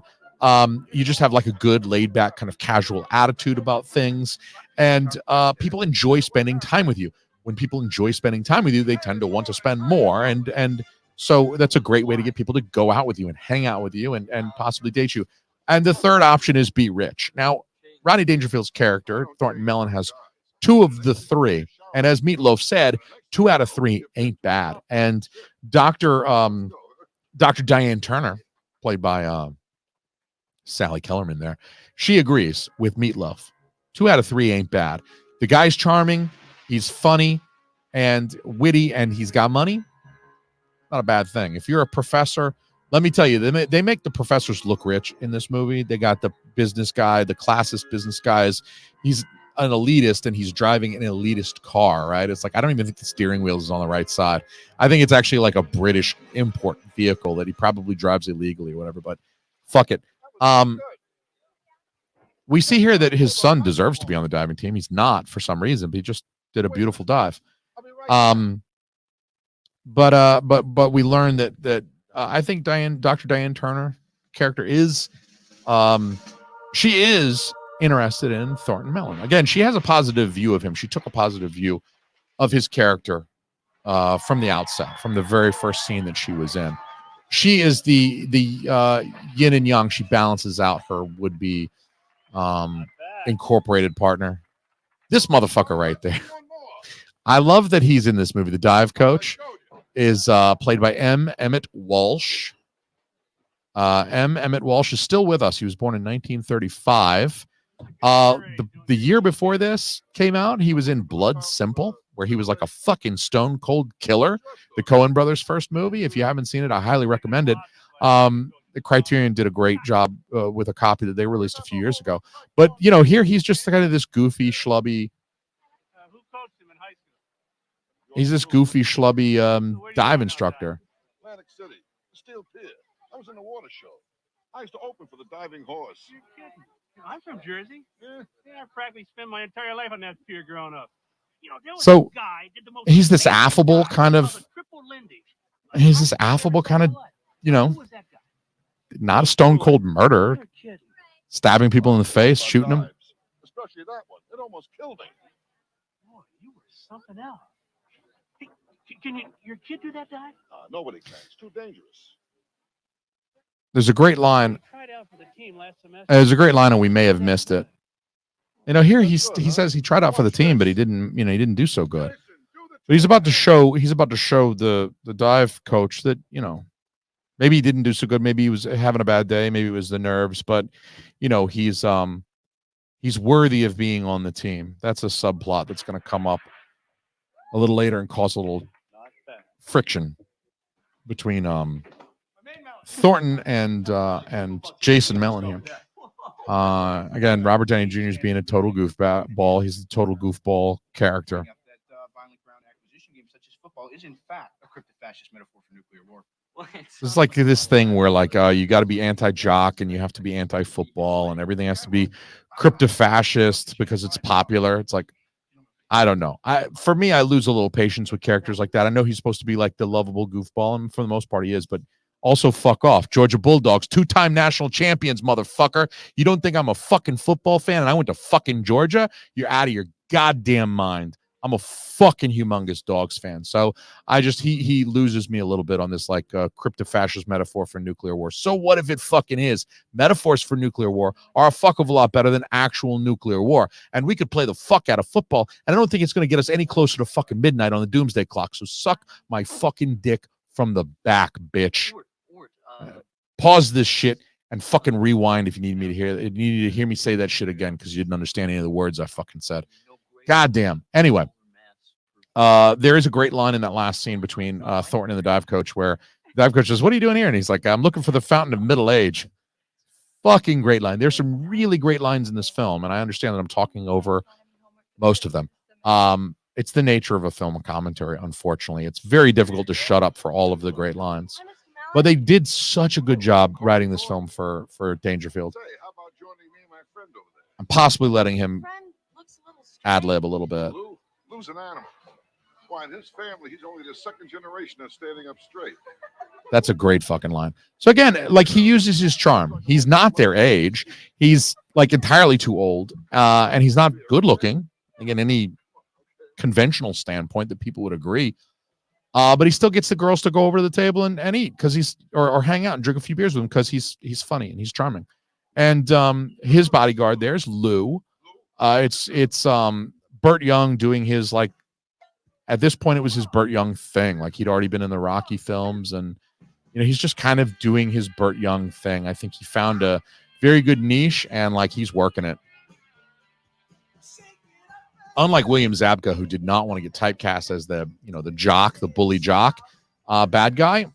you just have like a good laid back kind of casual attitude about things. And people enjoy spending time with you. When people enjoy spending time with you, they tend to want to spend more. And so that's a great way to get people to go out with you and hang out with you and possibly date you. And the third option is be rich. Now, Rodney Dangerfield's character, Thornton Mellon, has 2 of the 3. And as Meatloaf said, 2 out of 3 ain't bad. And Dr. Diane Turner, played by Sally Kellerman there, she agrees with Meatloaf. 2 out of 3 ain't bad. The guy's charming, he's funny and witty, and he's got money. Not a bad thing. If you're a professor, let me tell you, they make the professors look rich in this movie. They got the business guy, the classist business guys. He's an elitist and he's driving an elitist car, right? It's like, I don't even think the steering wheel is on the right side. I think it's actually like a British import vehicle that he probably drives illegally or whatever, but fuck it. We see here that his son deserves to be on the diving team. He's not for some reason, but he just did a beautiful dive. But we learned that I think Dr. Diane Turner character is, she is interested in Thornton Mellon. Again, she has a positive view of him. She took a positive view of his character from the outset, from the very first scene that she was in. She is the yin and yang. She balances out her would-be incorporated partner. This motherfucker right there. I love that he's in this movie. The dive coach is played by M. Emmett Walsh. M. Emmett Walsh is still with us. He was born in 1935. The year before this came out, he was in Blood Simple. where he was like a fucking stone cold killer. The Coen brothers' first movie. If you haven't seen it, I highly recommend it. The Criterion did a great job with a copy that they released a few years ago. But here he's just kind of this goofy, schlubby. Who coached him in high school? He's this goofy, schlubby dive instructor. Atlantic City, Steel Pier. I was in the water show. I used to open for the Diving Horse. You're kidding. I'm from Jersey. Yeah. I practically spent my entire life on that pier growing up. There was So a guy did the most he's this amazing affable dive. kind He of. was a triple Lindy. He's this affable kind of, Who was that guy? not a stone cold murderer, You're kidding. stabbing people in the face, shooting them. Dives, especially that one. It almost killed me. Boy, you were something else. Hey, can your kid do that dive? Nobody can. It's too dangerous. There's a great line. He tried out for the team last semester. There's a great line, and we may have missed it. Here he says he tried out for the team, but he didn't. He didn't do so good. But he's about to show the dive coach that maybe he didn't do so good. Maybe he was having a bad day. Maybe it was the nerves. But he's worthy of being on the team. That's a subplot that's going to come up a little later and cause a little friction between Thornton and Jason Mellon here. Again, Robert Downey Jr. is being a total goofball. He's a total goofball character. That violent ground acquisition game, such as football, is in fact a crypto-fascist metaphor for nuclear war. It's like this thing where you got to be anti-jock and you have to be anti-football and everything has to be crypto-fascist because it's popular. It's like, I don't know. For me, I lose a little patience with characters like that. I know he's supposed to be like the lovable goofball, and for the most part he is, but also fuck off. Georgia Bulldogs, 2-time national champions, motherfucker. You don't think I'm a fucking football fan and I went to fucking Georgia? You're out of your goddamn mind. I'm a fucking humongous Dogs fan. So he loses me a little bit on this crypto-fascist metaphor for nuclear war. So what if it fucking is? Metaphors for nuclear war are a fuck of a lot better than actual nuclear war. And we could play the fuck out of football. And I don't think it's going to get us any closer to fucking midnight on the doomsday clock. So suck my fucking dick from the back, bitch. Pause this shit and fucking rewind if you need me to hear it. You need to hear me say that shit again because you didn't understand any of the words I fucking said. Goddamn. Anyway, there is a great line in that last scene between Thornton and the dive coach where the dive coach says, "What are you doing here?" And he's like, "I'm looking for the fountain of middle age." Fucking great line. There's some really great lines in this film, and I understand that I'm talking over most of them. It's the nature of a film commentary, unfortunately. It's very difficult to shut up for all of the great lines. But they did such a good job writing this film for Dangerfield. Say, how about joining me and my friend over there? I'm possibly letting him ad-lib a little bit. Lou's an animal. Why, in his family, he's only the second generation of standing up straight. That's a great fucking line. So again, he uses his charm. He's not their age. He's entirely too old. And he's not good looking. Again, any conventional standpoint that people would agree. But he still gets the girls to go over to the table and eat because or hang out and drink a few beers with him because he's funny and he's charming. And his bodyguard there is Lou. It's Burt Young doing his at this point it was his Burt Young thing. He'd already been in the Rocky films and he's just kind of doing his Burt Young thing. I think he found a very good niche and he's working it. Unlike William Zabka, who did not want to get typecast as the jock, the bully jock, bad guy,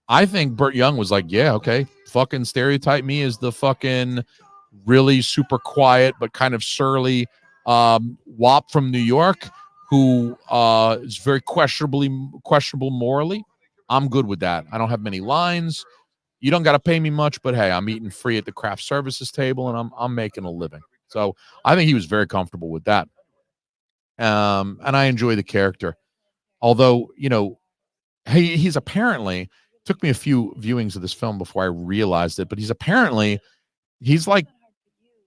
I think Burt Young was like, yeah, okay, fucking stereotype me as the fucking really super quiet but kind of surly wop from New York who is very questionable morally. I'm good with that. I don't have many lines. You don't got to pay me much, but hey, I'm eating free at the craft services table and I'm making a living. So I think he was very comfortable with that. And I enjoy the character. Although, he's apparently, took me a few viewings of this film before I realized it, but he's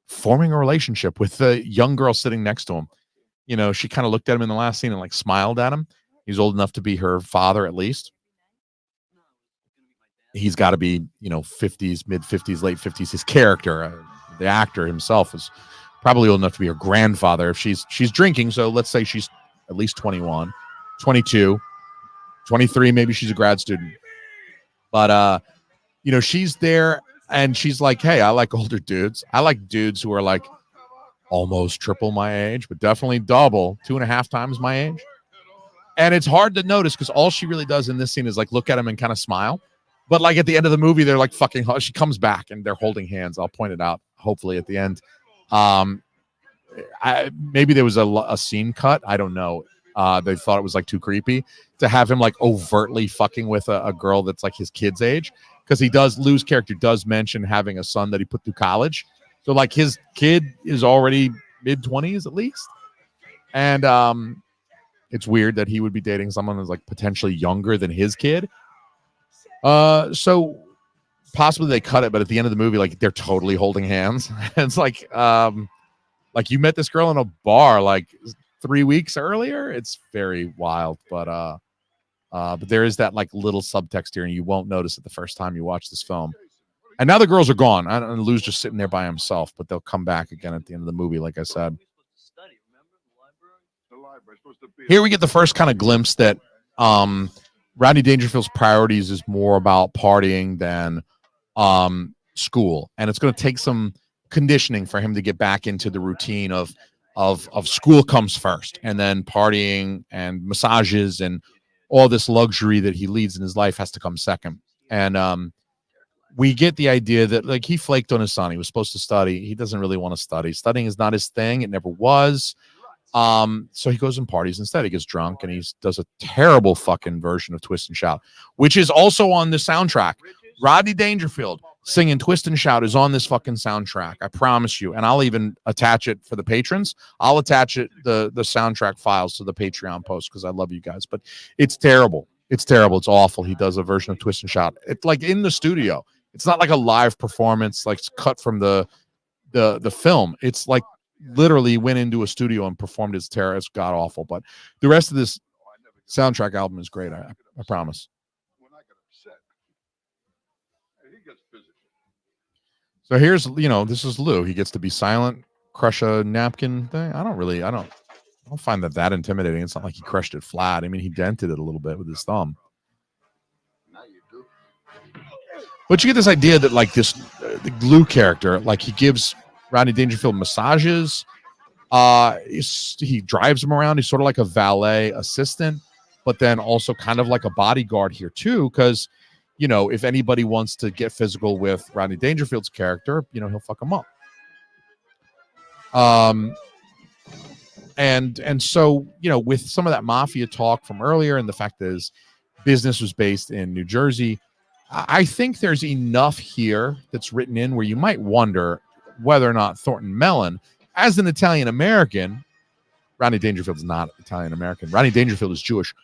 forming a relationship with the young girl sitting next to him. She kind of looked at him in the last scene and smiled at him. He's old enough to be her father, at least. He's got to be, 50s, mid 50s, late 50s. His character, the actor himself, is probably old enough to be her grandfather if she's drinking. So let's say she's at least 21, 22, 23. Maybe she's a grad student. But, she's there and she's like, hey, I like older dudes. I like dudes who are almost triple my age, but definitely double, 2.5 times my age. And it's hard to notice because all she really does in this scene is like look at him and kind of smile. But like at the end of the movie, they're like fucking. She comes back and they're holding hands. I'll point it out hopefully at the end. Maybe there was a scene cut. I don't know. They thought it was like too creepy to have him like overtly fucking with a girl that's like his kid's age, because he does. Lou's character does mention having a son that he put through college, so like his kid is already mid-20s at least, and it's weird that he would be dating someone that's like potentially younger than his kid. So possibly they cut it, but at the end of the movie, like they're totally holding hands. It's like you met this girl in a bar like 3 weeks earlier. It's very wild, but there is that like little subtext here, and you won't notice it the first time you watch this film. And now the girls are gone, and Lou's just sitting there by himself, but they'll come back again at the end of the movie, like I said. Here we get the first kind of glimpse that Rodney Dangerfield's priorities is more about partying than school, and it's going to take some conditioning for him to get back into the routine of school comes first, and then partying and massages and all this luxury that he leads in his life has to come second. And we get the idea that like he flaked on his son. He was supposed to study. He doesn't really want to study. Studying is not his thing. It never was. So he goes and parties instead. He gets drunk and he does a terrible fucking version of Twist and Shout, which is also on the soundtrack. Rodney Dangerfield singing Twist and Shout is on this fucking soundtrack. I promise you. And I'll even attach it for the patrons. I'll attach it, the soundtrack files to the Patreon post, because I love you guys. But it's terrible. It's terrible. It's awful. He does a version of Twist and Shout. It's like in the studio. It's not like a live performance, like it's cut from the film. It's like literally went into a studio and performed his terror. It's god awful. But the rest of this soundtrack album is great. I promise. So here's, this is Lou. He gets to be silent, crush a napkin thing. I don't find that intimidating. It's not like he crushed it flat. I mean, he dented it a little bit with his thumb. But you get this idea that like this the Lou character, like he gives Rodney Dangerfield massages. He drives him around. He's sort of like a valet assistant, but then also kind of like a bodyguard here too, because if anybody wants to get physical with Rodney Dangerfield's character, he'll fuck him up. And so, with some of that mafia talk from earlier and the fact that his business was based in New Jersey, I think there's enough here that's written in where you might wonder whether or not Thornton Mellon, as an Italian-American, Rodney Dangerfield is not Italian-American. Rodney Dangerfield is Jewish,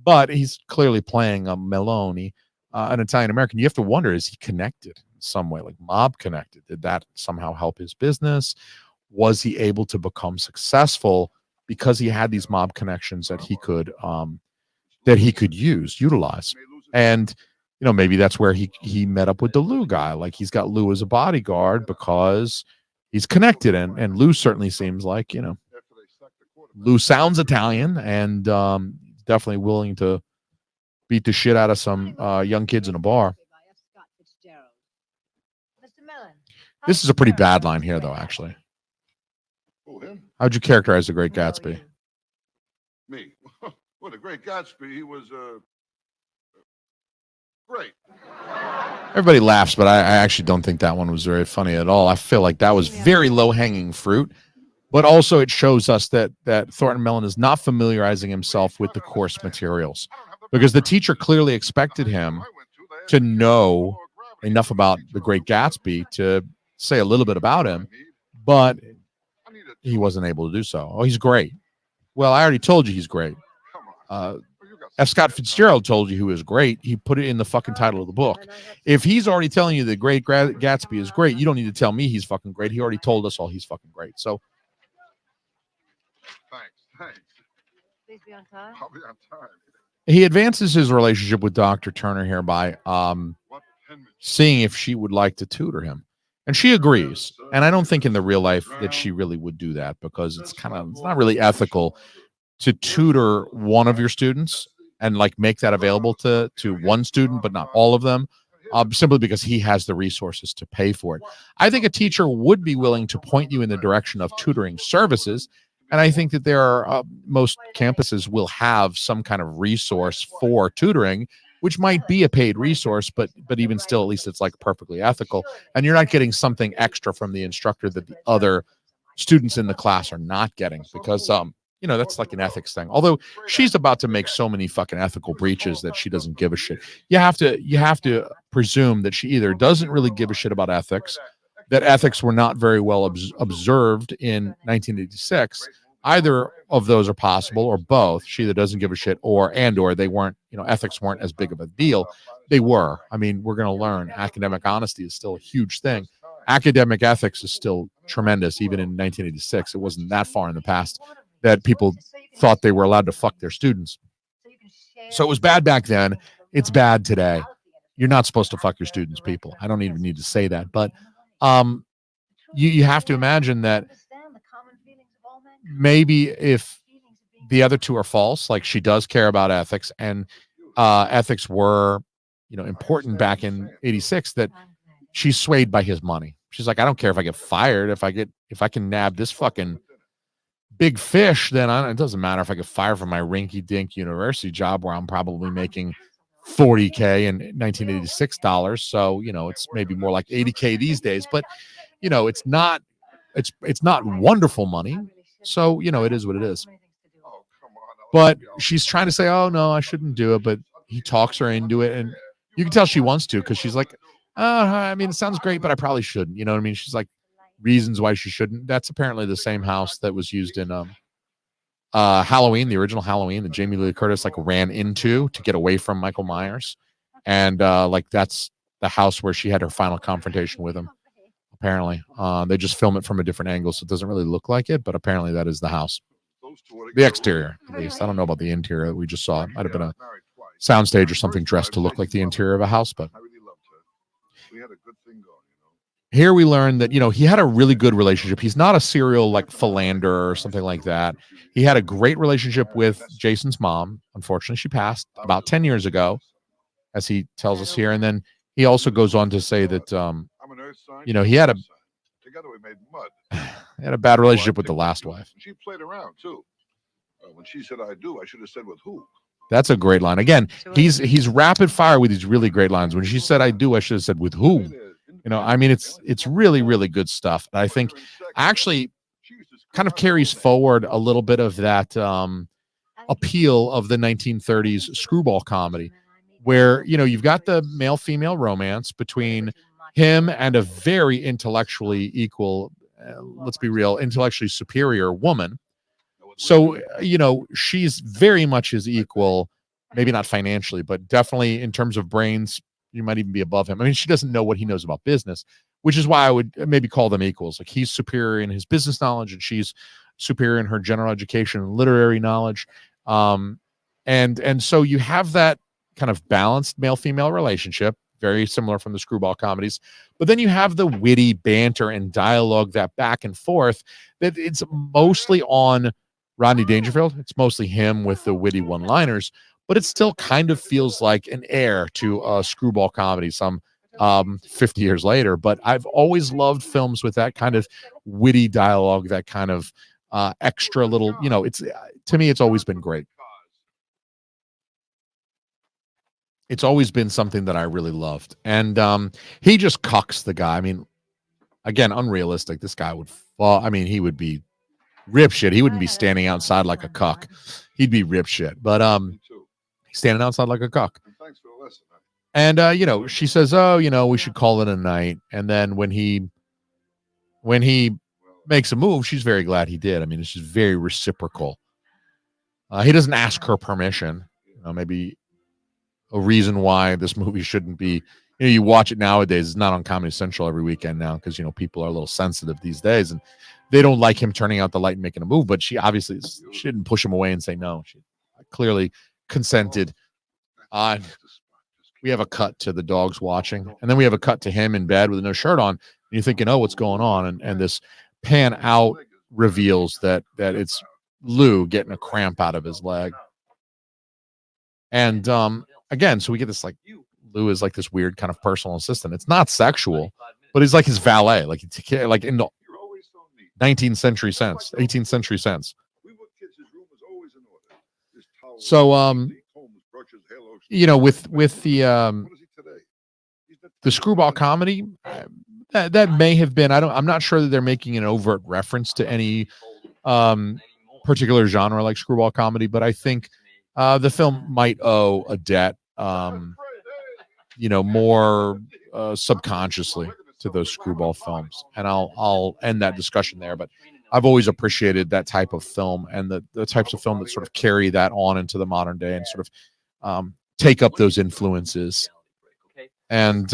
but he's clearly playing a Meloni, an Italian-American. You have to wonder, is he connected in some way, like mob connected? Did that somehow help his business? Was he able to become successful because he had these mob connections that he could utilize? And maybe that's where he met up with the Lou guy. Like he's got Lou as a bodyguard because he's connected, and Lou certainly seems like, Lou sounds Italian and definitely willing to beat the shit out of some young kids in a bar. This is a pretty bad line here, though, actually. How'd you characterize The Great Gatsby? Me? Well, The Great Gatsby, he was great. Everybody laughs, but I actually don't think that one was very funny at all. I feel like that was very low-hanging fruit, but also it shows us that Thornton Mellon is not familiarizing himself with the course materials, because the teacher clearly expected him to know enough about The Great Gatsby to say a little bit about him, but he wasn't able to do so. Oh, he's great. Well, I already told you he's great. F. Scott Fitzgerald told you he was great. He put it in the fucking title of the book. If he's already telling you The Great Gatsby is great, you don't need to tell me he's fucking great. He already told us all he's fucking great. So, Thanks. Please be on time. I'll be on time. He advances his relationship with Dr. Turner here by seeing if she would like to tutor him. And she agrees. And I don't think in the real life that she really would do that, because it's not really ethical to tutor one of your students and like make that available to one student, but not all of them, simply because he has the resources to pay for it. I think a teacher would be willing to point you in the direction of tutoring services, And I think that there are most campuses will have some kind of resource for tutoring, which might be a paid resource, but even still, at least it's like perfectly ethical. And you're not getting something extra from the instructor that the other students in the class are not getting, because that's like an ethics thing. Although she's about to make so many fucking ethical breaches that she doesn't give a shit. You have to presume that she either doesn't really give a shit about ethics, that ethics were not very well observed in 1986. Either of those are possible, or both. She either doesn't give a shit, or they weren't, ethics weren't as big of a deal. They were. I mean, we're going to learn academic honesty is still a huge thing. Academic ethics is still tremendous, even in 1986. It wasn't that far in the past that people thought they were allowed to fuck their students. So it was bad back then. It's bad today. You're not supposed to fuck your students, people. I don't even need to say that, but you have to imagine that maybe if the other two are false, like she does care about ethics, and ethics were, important back in 86, that she's swayed by his money. She's like, I don't care if I get fired. If I can nab this fucking big fish, then it doesn't matter if I get fired from my rinky dink university job where I'm probably making $40K in 1986 dollars. So, it's maybe more like 80K these days, but it's not wonderful money. So, it is what it is. But she's trying to say, oh no, I shouldn't do it. But he talks her into it. And you can tell she wants to, because she's like, I mean, it sounds great, but I probably shouldn't. You know what I mean? She's like, reasons why she shouldn't. That's apparently the same house that was used in Halloween, the original Halloween, that Jamie Lee Curtis like ran into to get away from Michael Myers. And like that's the house where she had her final confrontation with him. Apparently, they just film it from a different angle, so it doesn't really look like it, but apparently that is the house. The exterior, at least. I don't know about the interior that we just saw. It might have been a soundstage or something dressed to look like the interior of a house, but we had a good thing going, here we learn that, he had a really good relationship. He's not a serial like philanderer or something like that. He had a great relationship with Jason's mom. Unfortunately, she passed about 10 years ago, as he tells us here. And then he also goes on to say that, he had a together we made mud. He had a bad relationship with the last wife. She played around too. When she said I do, I should have said with who. That's a great line. Again, he's rapid fire with these really great lines. When she said I do, I should have said with who. I mean, it's really, really good stuff. I think actually kind of carries forward a little bit of that appeal of the 1930s screwball comedy, where, you've got the male-female romance between him and a very intellectually equal, let's be real, intellectually superior woman. So, she's very much his equal, maybe not financially, but definitely in terms of brains, you might even be above him. I mean, she doesn't know what he knows about business, which is why I would maybe call them equals. Like, he's superior in his business knowledge, and she's superior in her general education and literary knowledge. And so you have that kind of balanced male-female relationship, very similar from the screwball comedies. But then you have the witty banter and dialogue, that back and forth, that it's mostly on Rodney Dangerfield. It's mostly him with the witty one-liners, but it still kind of feels like an heir to a screwball comedy some 50 years later. But I've always loved films with that kind of witty dialogue, that kind of extra little, it's, to me, it's always been great. It's always been something that I really loved. And he just cucks the guy. I mean, again, unrealistic. This guy would fall. I mean, he would be rip shit. He wouldn't be standing outside like a cuck. He'd be rip shit. But he's standing outside like a cuck. Thanks for listening. And she says, oh, we should call it a night. And then when he makes a move, she's very glad he did. I mean, it's just very reciprocal. He doesn't ask her permission. Maybe a reason why this movie shouldn't be, you watch it nowadays. It's not on Comedy Central every weekend now, because people are a little sensitive these days, and they don't like him turning out the light and making a move. But she obviously, she didn't push him away and say no. She clearly consented. We have a cut to the dogs watching, and then we have a cut to him in bed with no shirt on, and you're thinking, oh, what's going on? And this pan out reveals that it's Lou getting a cramp out of his leg. And again, so we get this, like, Lou is like this weird kind of personal assistant. It's not sexual, but he's like his valet, like in the, You're always so neat. 19th century sense, 18th century sense. We were kids, his room was always in order. His towels, So, combs, brushes, hair lotion. you know, with the What is he today? He's the screwball comedy, that may have been, I'm not sure that they're making an overt reference to any particular genre like screwball comedy, but I think the film might owe a debt, you know, more subconsciously to those screwball films. And I'll end that discussion there, but I've always appreciated that type of film and the types of film that sort of carry that on into the modern day and sort of take up those influences. And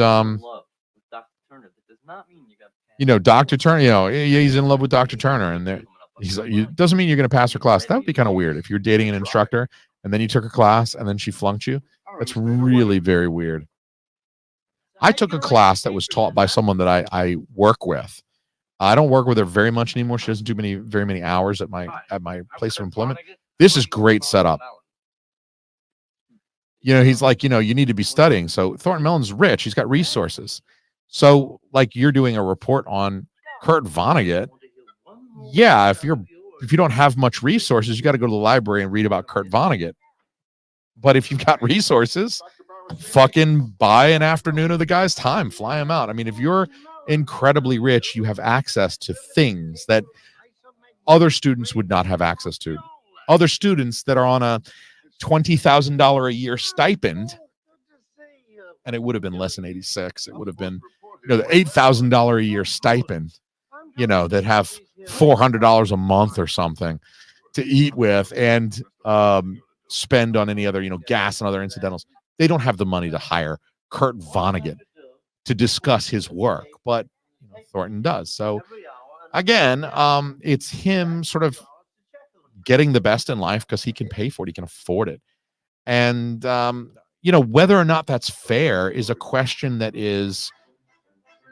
you know, Dr. Turner, you know, he's in love with Dr. Turner, and he's like, doesn't mean you're going to pass her class. That would be kind of weird if you're dating an instructor and then you took a class and then she flunked you. That's really very weird. I took a class that was taught by someone that I work with. I don't work with her very much anymore. She doesn't do very many hours at my place of employment. This is great setup. You know, he's like, you know, you need to be studying. So Thornton Mellon's rich. He's got resources. So like you're doing a report on Kurt Vonnegut. Yeah, if you don't have much resources, you got to go to the library and read about Kurt Vonnegut. But if you've got resources, fucking buy an afternoon of the guy's time, fly him out. I mean, if you're incredibly rich, you have access to things that other students would not have access to. Other students that are on a $20,000 a year stipend, and it would have been less than 86. It would have been, you know, the $8,000 a year stipend, you know, that have $400 a month or something to eat with and spend on any other, you know, gas and other incidentals. They don't have the money to hire Kurt Vonnegut to discuss his work, but you know, Thornton does. So again, it's him sort of getting the best in life because he can pay for it, he can afford it. And you know, whether or not that's fair is a question that is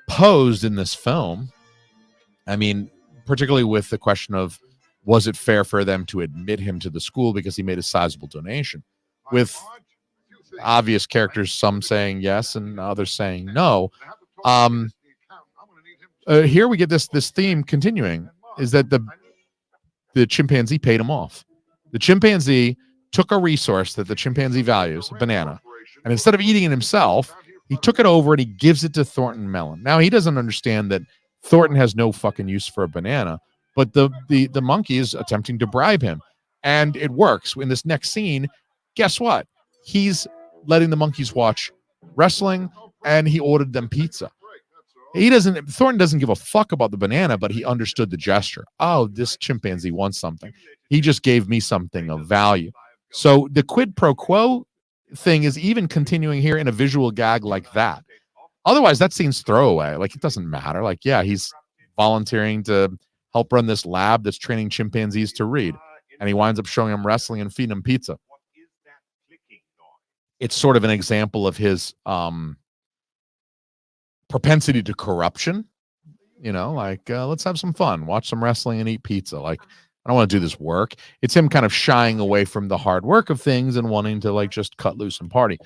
posed in this film. I mean, particularly with the question of, was it fair for them to admit him to the school because he made a sizable donation? With obvious characters, some saying yes and others saying no. Here we get this theme continuing, is that the chimpanzee paid him off. The chimpanzee took a resource that the chimpanzee values, a banana, and instead of eating it himself, he took it over and he gives it to Thornton Mellon. Now, he doesn't understand that Thornton has no fucking use for a banana, but the monkey is attempting to bribe him, and it works. In this next scene, guess what? He's letting the monkeys watch wrestling, and he ordered them pizza. Thornton doesn't give a fuck about the banana, but he understood the gesture. Oh, this chimpanzee wants something. He just gave me something of value. So the quid pro quo thing is even continuing here in a visual gag like that. Otherwise, that scene's throwaway. Like, it doesn't matter. Like, yeah, he's volunteering to help run this lab that's training chimpanzees to read. And he winds up showing them wrestling and feeding them pizza. It's sort of an example of his propensity to corruption. You know, like, let's have some fun, watch some wrestling and eat pizza. Like, I don't want to do this work. It's him kind of shying away from the hard work of things and wanting to like just cut loose and party.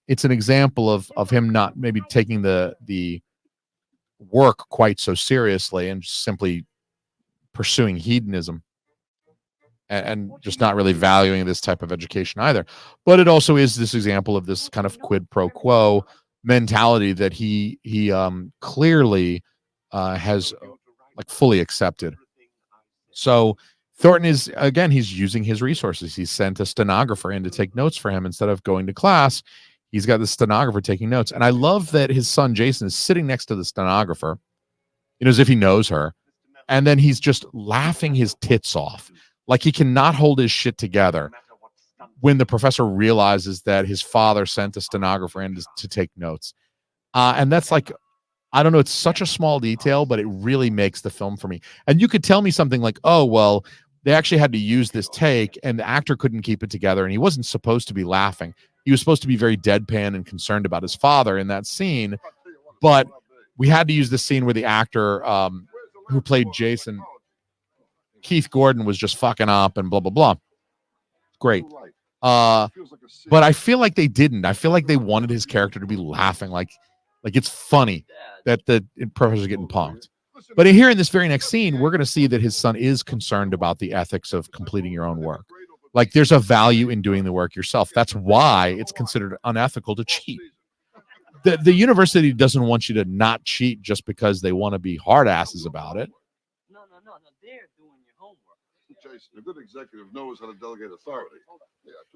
It's an example of him not maybe taking the work quite so seriously and simply pursuing hedonism and just not really valuing this type of education either. But it also is this example of this kind of quid pro quo mentality that he clearly has like fully accepted. So Thornton is, again, he's using his resources. He's sent a stenographer in to take notes for him instead of going to class. He's got the stenographer taking notes. And I love that his son Jason is sitting next to the stenographer, you know, as if he knows her. And then he's just laughing his tits off. Like he cannot hold his shit together when the professor realizes that his father sent a stenographer in to take notes. And that's like, I don't know, it's such a small detail, but it really makes the film for me. And you could tell me something like, oh, well, they actually had to use this take and the actor couldn't keep it together and he wasn't supposed to be laughing. He was supposed to be very deadpan and concerned about his father in that scene. But we had to use the scene where the actor who played Jason, Keith Gordon, was just fucking up and blah, blah, blah. Great. But I feel like they didn't. I feel like they wanted his character to be laughing. Like it's funny that the professor's getting punked. But here in this very next scene, we're going to see that his son is concerned about the ethics of completing your own work. Like, there's a value in doing the work yourself. That's why it's considered unethical to cheat. The university doesn't want you to not cheat just because they want to be hard asses about it. No. They're doing your homework. Jason, a good executive knows how to delegate authority.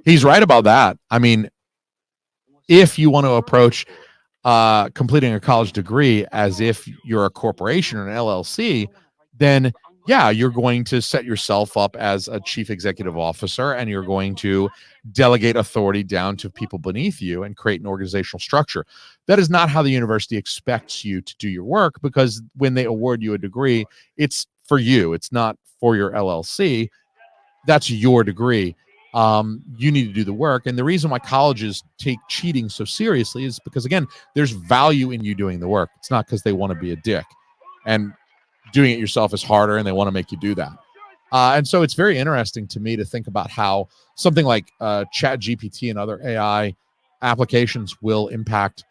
He's right about that. I mean, if you want to approach completing a college degree as if you're a corporation or an LLC, then yeah, you're going to set yourself up as a chief executive officer, and you're going to delegate authority down to people beneath you and create an organizational structure. That is not how the university expects you to do your work, because when they award you a degree, it's for you. It's not for your LLC. That's your degree. You need to do the work. And the reason why colleges take cheating so seriously is because, again, there's value in you doing the work. It's not because they want to be a dick. And doing it yourself is harder, and they want to make you do that. And so it's very interesting to me to think about how something like Chat GPT and other AI applications will impact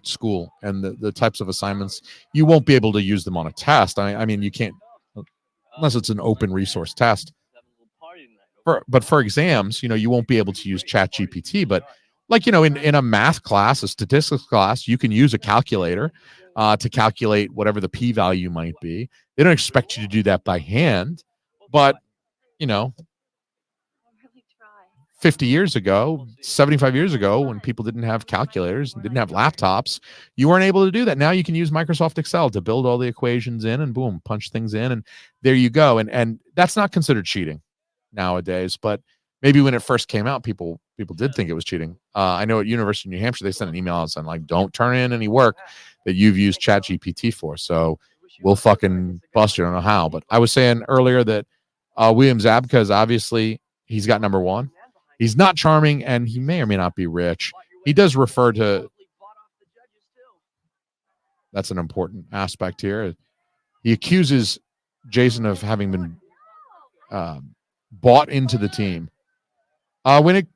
school and the types of assignments. You won't be able to use them on a test. I mean, you can't, unless it's an open resource test. But for exams, you won't be able to use Chat GPT. But like, in a math class, a statistics class, you can use a calculator to calculate whatever the p-value might be. They don't expect you to do that by hand, but 50 years ago, 75 years ago, when people didn't have calculators and didn't have laptops, you weren't able to do that. Now you can use Microsoft Excel to build all the equations in, and boom, punch things in, and there you go. And that's not considered cheating nowadays, but maybe when it first came out, people did think it was cheating. I know at University of New Hampshire, they sent an email out saying, like, don't turn in any work that you've used ChatGPT for. So we'll fucking bust you. I don't know how, but I was saying earlier that William Zabka is obviously, he's got number one. He's not charming, and he may or may not be rich. He does refer to, that's an important aspect here. He accuses Jason of having been bought into the team. When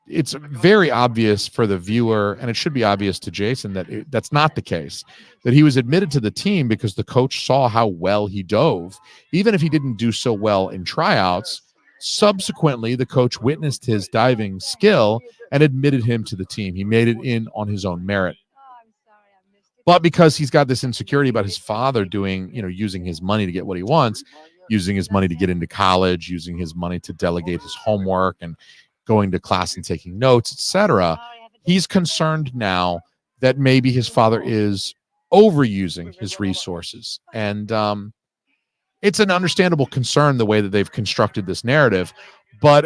it's very obvious for the viewer, and it should be obvious to Jason, that that's not the case, that he was admitted to the team because the coach saw how well he dove. Even if he didn't do so well in tryouts, subsequently the coach witnessed his diving skill and admitted him to the team. He made it in on his own merit. But because he's got this insecurity about his father doing, using his money to get what he wants, using his money to get into college, using his money to delegate his homework and going to class and taking notes, etc., he's concerned now that maybe his father is overusing his resources. And it's an understandable concern, the way that they've constructed this narrative. But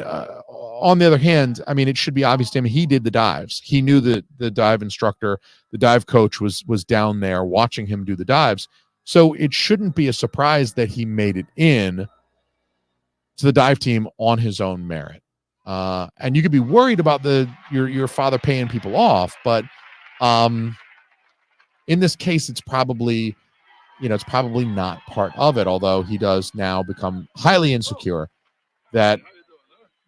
on the other hand, I mean, it should be obvious to him, he did the dives. He knew that the dive instructor, the dive coach was down there watching him do the dives. So it shouldn't be a surprise that he made it in to the dive team on his own merit. And you could be worried about your father paying people off, but in this case, it's probably not part of it, although he does now become highly insecure that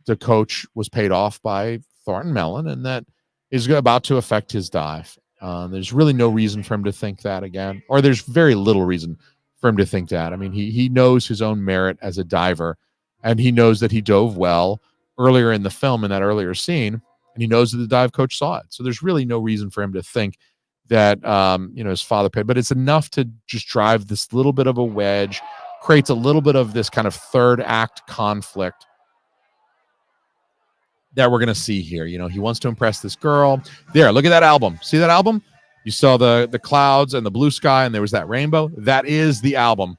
the coach was paid off by Thornton Mellon, and that is about to affect his dive. There's really no reason for him to think that again, or there's very little reason for him to think that. I mean, he knows his own merit as a diver, and he knows that he dove well earlier in the film, in that earlier scene, and he knows that the dive coach saw it. So there's really no reason for him to think that his father paid, but it's enough to just drive this little bit of a wedge, creates a little bit of this kind of third act conflict that we're going to see here. He wants to impress this girl. There, look at that album. See that album? You saw the clouds and the blue sky, and there was that rainbow. That is the album.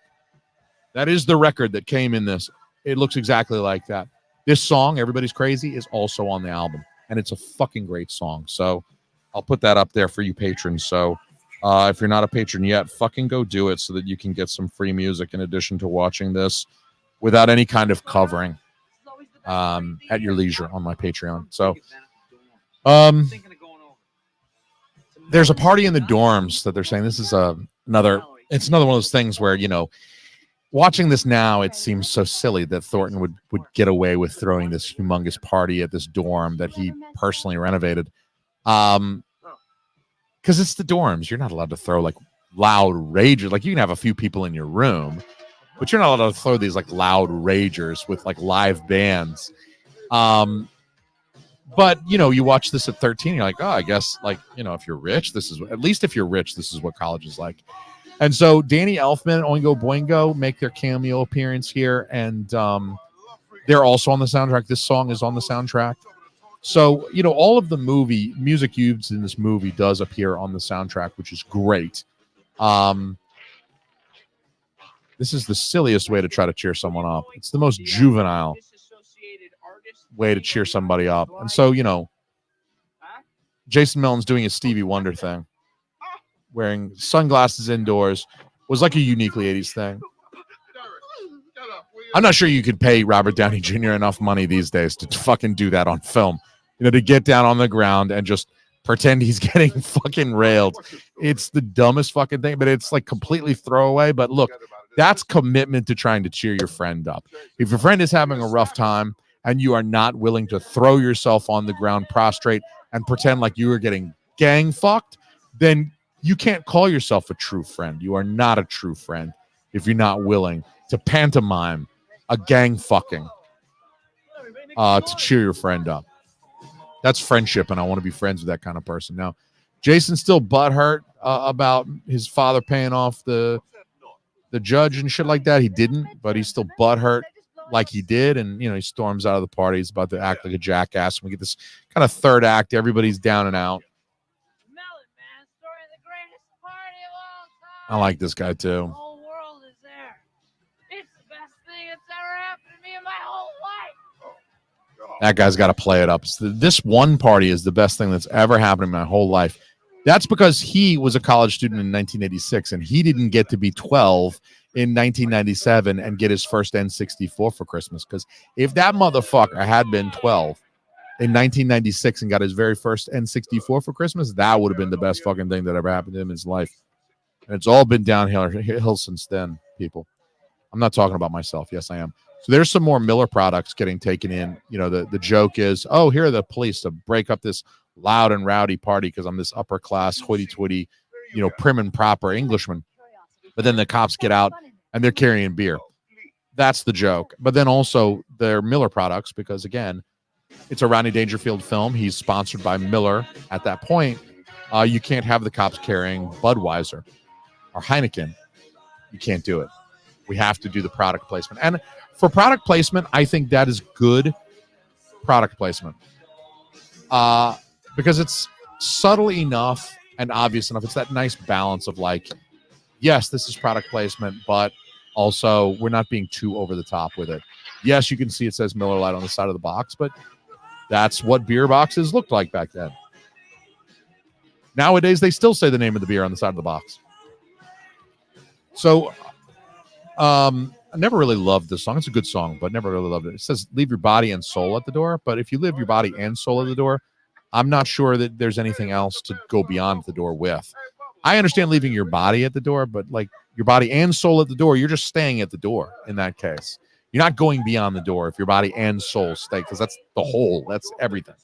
That is the record that came in this. It looks exactly like that. This song, Everybody's Crazy, is also on the album, and it's a fucking great song. So I'll put that up there for you patrons. So if you're not a patron yet, fucking go do it so that you can get some free music in addition to watching this without any kind of covering at your leisure on my Patreon. So there's a party in the dorms that they're saying this is another one of those things where, watching this now, it seems so silly that Thornton would get away with throwing this humongous party at this dorm that he personally renovated. Because it's the dorms. You're not allowed to throw like loud ragers. Like you can have a few people in your room, but you're not allowed to throw these like loud ragers with like live bands. But you watch this at 13, you're like, oh, I guess like, if you're rich, this is at least if you're rich, this is what college is like. And so Danny Elfman, Oingo Boingo make their cameo appearance here, and they're also on the soundtrack. This song is on the soundtrack. So, all of the music used in this movie does appear on the soundtrack, which is great. This is the silliest way to try to cheer someone up. It's the most juvenile way to cheer somebody up. And so, Jason Milton's doing his Stevie Wonder thing. Wearing sunglasses indoors was like a uniquely 80s thing. I'm not sure you could pay Robert Downey Jr. enough money these days to fucking do that on film. To get down on the ground and just pretend he's getting fucking railed. It's the dumbest fucking thing, but it's like completely throwaway. But look, that's commitment to trying to cheer your friend up. If your friend is having a rough time and you are not willing to throw yourself on the ground prostrate and pretend like you are getting gang fucked, then you can't call yourself a true friend. You are not a true friend if you're not willing to pantomime a gang fucking to cheer your friend up. That's friendship, and I want to be friends with that kind of person. Now, Jason's still butthurt about his father paying off the judge and shit like that. He didn't, but he's still butthurt like he did, and he storms out of the party. He's about to act like a jackass. We get this kind of third act. Everybody's down and out. I like this guy too. The whole world is there. It's the best thing that's ever happened to me in my whole life. That guy's got to play it up. This one party is the best thing that's ever happened in my whole life. That's because he was a college student in 1986, and he didn't get to be 12 in 1997 and get his first N64 for Christmas. Because if that motherfucker had been 12 in 1996 and got his very first N64 for Christmas, that would have been the best fucking thing that ever happened to him in his life. And it's all been downhill since then, people. I'm not talking about myself. Yes, I am. So there's some more Miller products getting taken in. The joke is, oh, here are the police to break up this loud and rowdy party because I'm this upper class, hoity-toity, prim and proper Englishman. But then the cops get out and they're carrying beer. That's the joke. But then also they're Miller products because, again, it's a Rodney Dangerfield film. He's sponsored by Miller at that point. You can't have the cops carrying Budweiser or Heineken. You can't do it. We have to do the product placement. And for product placement, I think that is good product placement. Because it's subtle enough and obvious enough. It's that nice balance of like, yes, this is product placement, but also we're not being too over the top with it. Yes, you can see it says Miller Lite on the side of the box, but that's what beer boxes looked like back then. Nowadays, they still say the name of the beer on the side of the box. So, I never really loved this song. It's a good song, but never really loved it. It says leave your body and soul at the door. But if you leave your body and soul at the door, I'm not sure that there's anything else to go beyond the door with. I understand leaving your body at the door, but like your body and soul at the door, you're just staying at the door in that case. You're not going beyond the door if your body and soul stay, because that's the whole, that's everything.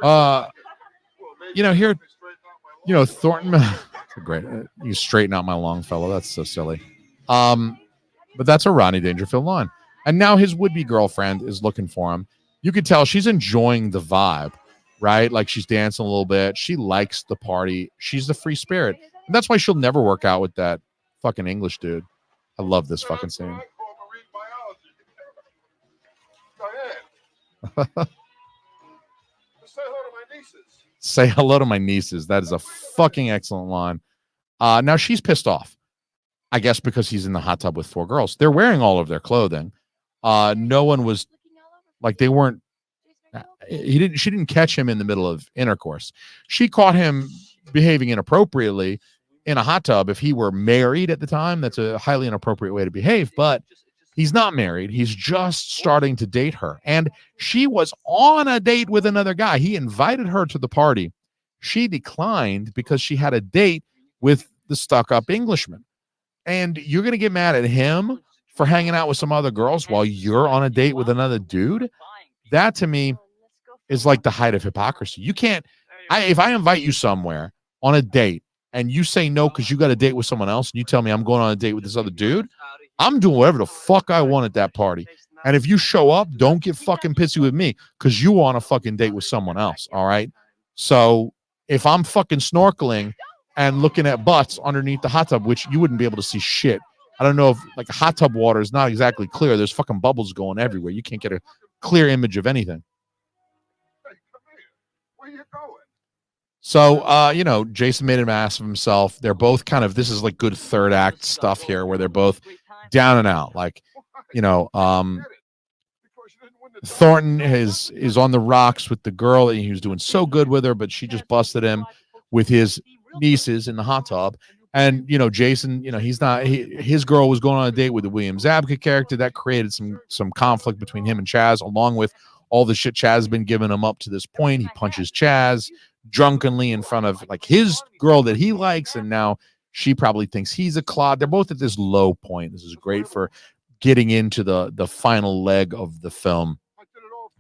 Here, Thornton, great. You straighten out my Longfellow. That's so silly. But that's a Rodney Dangerfield line. And now his would-be girlfriend is looking for him. You could tell she's enjoying the vibe, right? Like she's dancing a little bit. She likes the party. She's the free spirit. And that's why she'll never work out with that fucking English dude. I love this fucking scene. Say hello to my nieces. That is a fucking excellent line. Now she's pissed off, I guess, because he's in the hot tub with four girls. They're wearing all of their clothing. No one was like, they weren't. She didn't catch him in the middle of intercourse. She caught him behaving inappropriately in a hot tub. If he were married at the time, that's a highly inappropriate way to behave. But he's not married. He's just starting to date her. And she was on a date with another guy. He invited her to the party. She declined because she had a date with the stuck-up Englishman. And you're going to get mad at him for hanging out with some other girls while you're on a date with another dude? That, to me, is like the height of hypocrisy. You can't, if I invite you somewhere on a date and you say no because you got a date with someone else, and you tell me I'm going on a date with this other dude, I'm doing whatever the fuck I want at that party. And if you show up, don't get fucking pissy with me because you want a fucking date with someone else. All right. So if I'm fucking snorkeling and looking at butts underneath the hot tub, which you wouldn't be able to see shit. I don't know if like hot tub water is not exactly clear. There's fucking bubbles going everywhere. You can't get a clear image of anything. Hey, come here. Where you going? So, Jason made an ass of himself. They're both kind of, this is like good third act stuff here where they're both down and out. Like, Thornton is on the rocks with the girl, and he was doing so good with her, but she just busted him with his nieces in the hot tub. And Jason, his girl was going on a date with the William Zabka character. That created some conflict between him and Chaz, along with all the shit Chaz has been giving him up to this point. He punches Chaz drunkenly in front of like his girl that he likes, and now she probably thinks he's a clod. They're both at this low point. This is great for getting into the final leg of the film.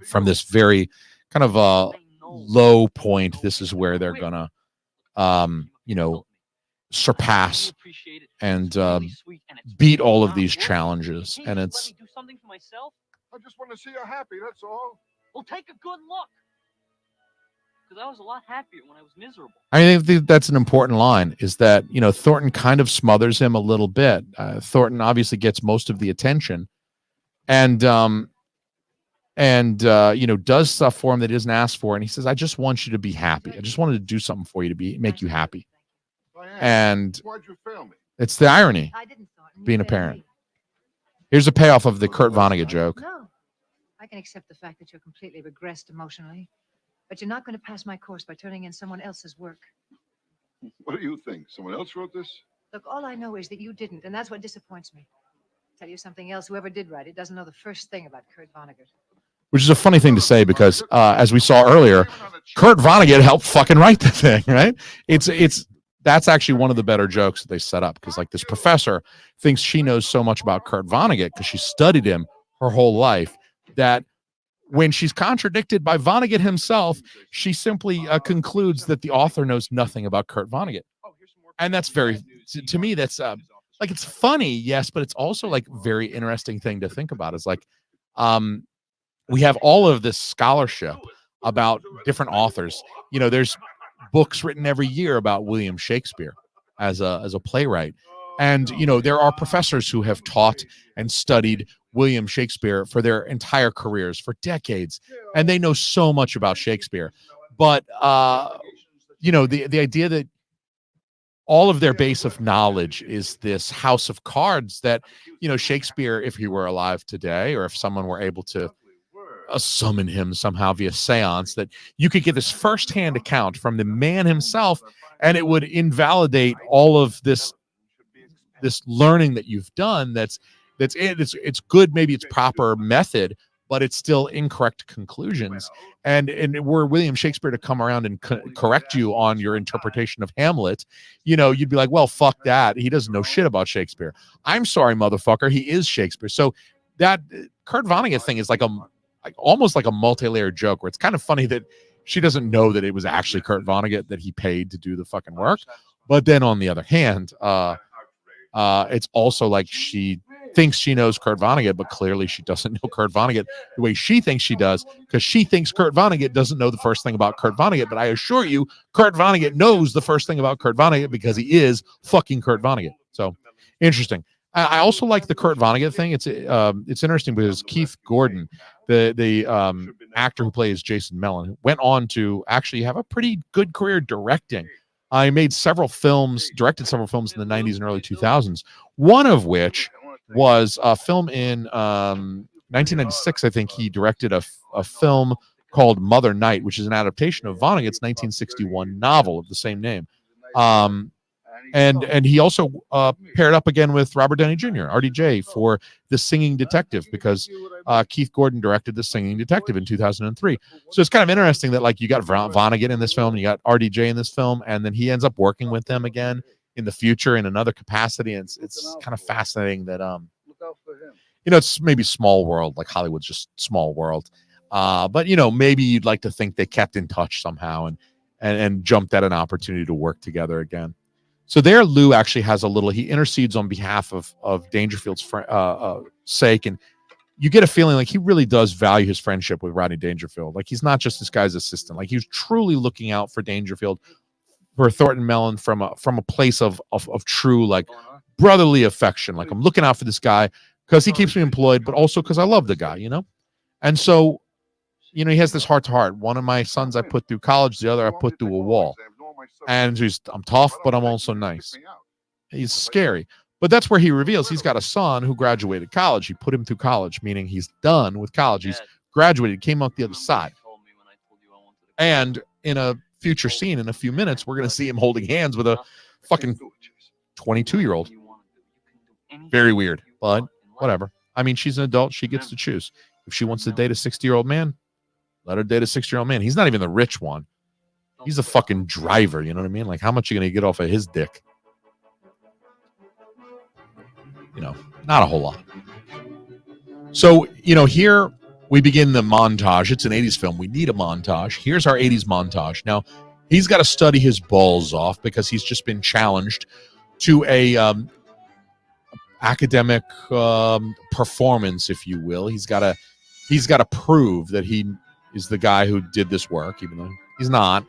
From this very kind of low point, this is where they're gonna surpass and beat all of these challenges. And it's do something for myself. I just want to see you happy, that's all. Well, take a good look. Because I was a lot happier when I was miserable. I think that's an important line, is that Thornton kind of smothers him a little bit. Thornton obviously gets most of the attention, and does stuff for him that he doesn't ask for. And he says, I just want you to be happy. I just wanted to do something for you to make you happy. And Why'd you fail me? it's the irony being a parent. Here's a payoff of the Kurt Vonnegut joke. No, I can accept the fact that you're completely regressed emotionally, but you're not going to pass my course by turning in someone else's work. What do you think? Someone else wrote this? Look, all I know is that you didn't, and that's what disappoints me. Tell you something else, whoever did write it doesn't know the first thing about Kurt Vonnegut. Which is a funny thing to say because, as we saw earlier, Kurt Vonnegut helped fucking write the thing, right? That's actually one of the better jokes that they set up, because like this professor thinks she knows so much about Kurt Vonnegut because she studied him her whole life, that when she's contradicted by Vonnegut himself, she simply concludes that the author knows nothing about Kurt Vonnegut. And that's very, to me, that's like, it's funny, yes, but it's also like very interesting thing to think about. Is like, we have all of this scholarship about different authors. There's books written every year about William Shakespeare as a playwright. And, there are professors who have taught and studied William Shakespeare for their entire careers, for decades. And they know so much about Shakespeare. But, the idea that all of their base of knowledge is this house of cards that, Shakespeare, if he were alive today, or if someone were able to summon him somehow via seance, that you could get this firsthand account from the man himself, and it would invalidate all of this learning that you've done. It's good, maybe it's proper method, but it's still incorrect conclusions. And were William Shakespeare to come around and correct you on your interpretation of Hamlet, you'd be like, well, fuck that, he doesn't know shit about Shakespeare. I'm sorry, motherfucker, he is Shakespeare. So that Kurt Vonnegut thing is like almost like a multi-layered joke, where it's kind of funny that she doesn't know that it was actually Kurt Vonnegut that he paid to do the fucking work. But then on the other hand, it's also like she thinks she knows Kurt Vonnegut, but clearly she doesn't know Kurt Vonnegut the way she thinks she does, because she thinks Kurt Vonnegut doesn't know the first thing about Kurt Vonnegut. But I assure you, Kurt Vonnegut knows the first thing about Kurt Vonnegut, because he is fucking Kurt Vonnegut. So interesting. I also like the Kurt Vonnegut thing. It's interesting because Keith Gordon, the actor who plays Jason Mellon, went on to actually have a pretty good career directing. I made several films, directed several films in the 90s and early 2000s, one of which was a film in 1996. I think he directed a film called Mother Night, which is an adaptation of Vonnegut's 1961 novel of the same name. And he also paired up again with Robert Downey Jr., RDJ, for The Singing Detective, because Keith Gordon directed The Singing Detective in 2003. So it's kind of interesting that like you got Vonnegut in this film, you got RDJ in this film, and then he ends up working with them again in the future in another capacity. And it's kind of fascinating that it's maybe small world, like Hollywood's just small world. But maybe you'd like to think they kept in touch somehow and jumped at an opportunity to work together again. So there, Lou actually has a little. He intercedes on behalf of Dangerfield's sake, and you get a feeling like he really does value his friendship with Rodney Dangerfield. Like he's not just this guy's assistant. Like he was truly looking out for Dangerfield, for Thornton Mellon from a place of true like brotherly affection. Like I'm looking out for this guy because he keeps me employed, but also because I love the guy, you know? And so, you know, he has this heart to heart. One of my sons I put through college, the other I put through a wall. And I'm tough, but I'm also nice. He's scary. But that's where he reveals he's got a son who graduated college. He put him through college, meaning he's done with college. He's graduated, came out the other side. And in a future scene, in a few minutes, we're going to see him holding hands with a fucking 22-year-old. Very weird, but whatever. I mean, she's an adult. She gets to choose. If she wants to date a 60-year-old man, let her date a 60-year-old man. He's not even the rich one. He's a fucking driver, you know what I mean? Like, how much are you going to get off of his dick? You know, not a whole lot. So, you know, here we begin the montage. It's an 80s film. We need a montage. Here's our 80s montage. Now, he's got to study his balls off because he's just been challenged to a academic performance, if you will. He's got to prove that he is the guy who did this work, even though he's not.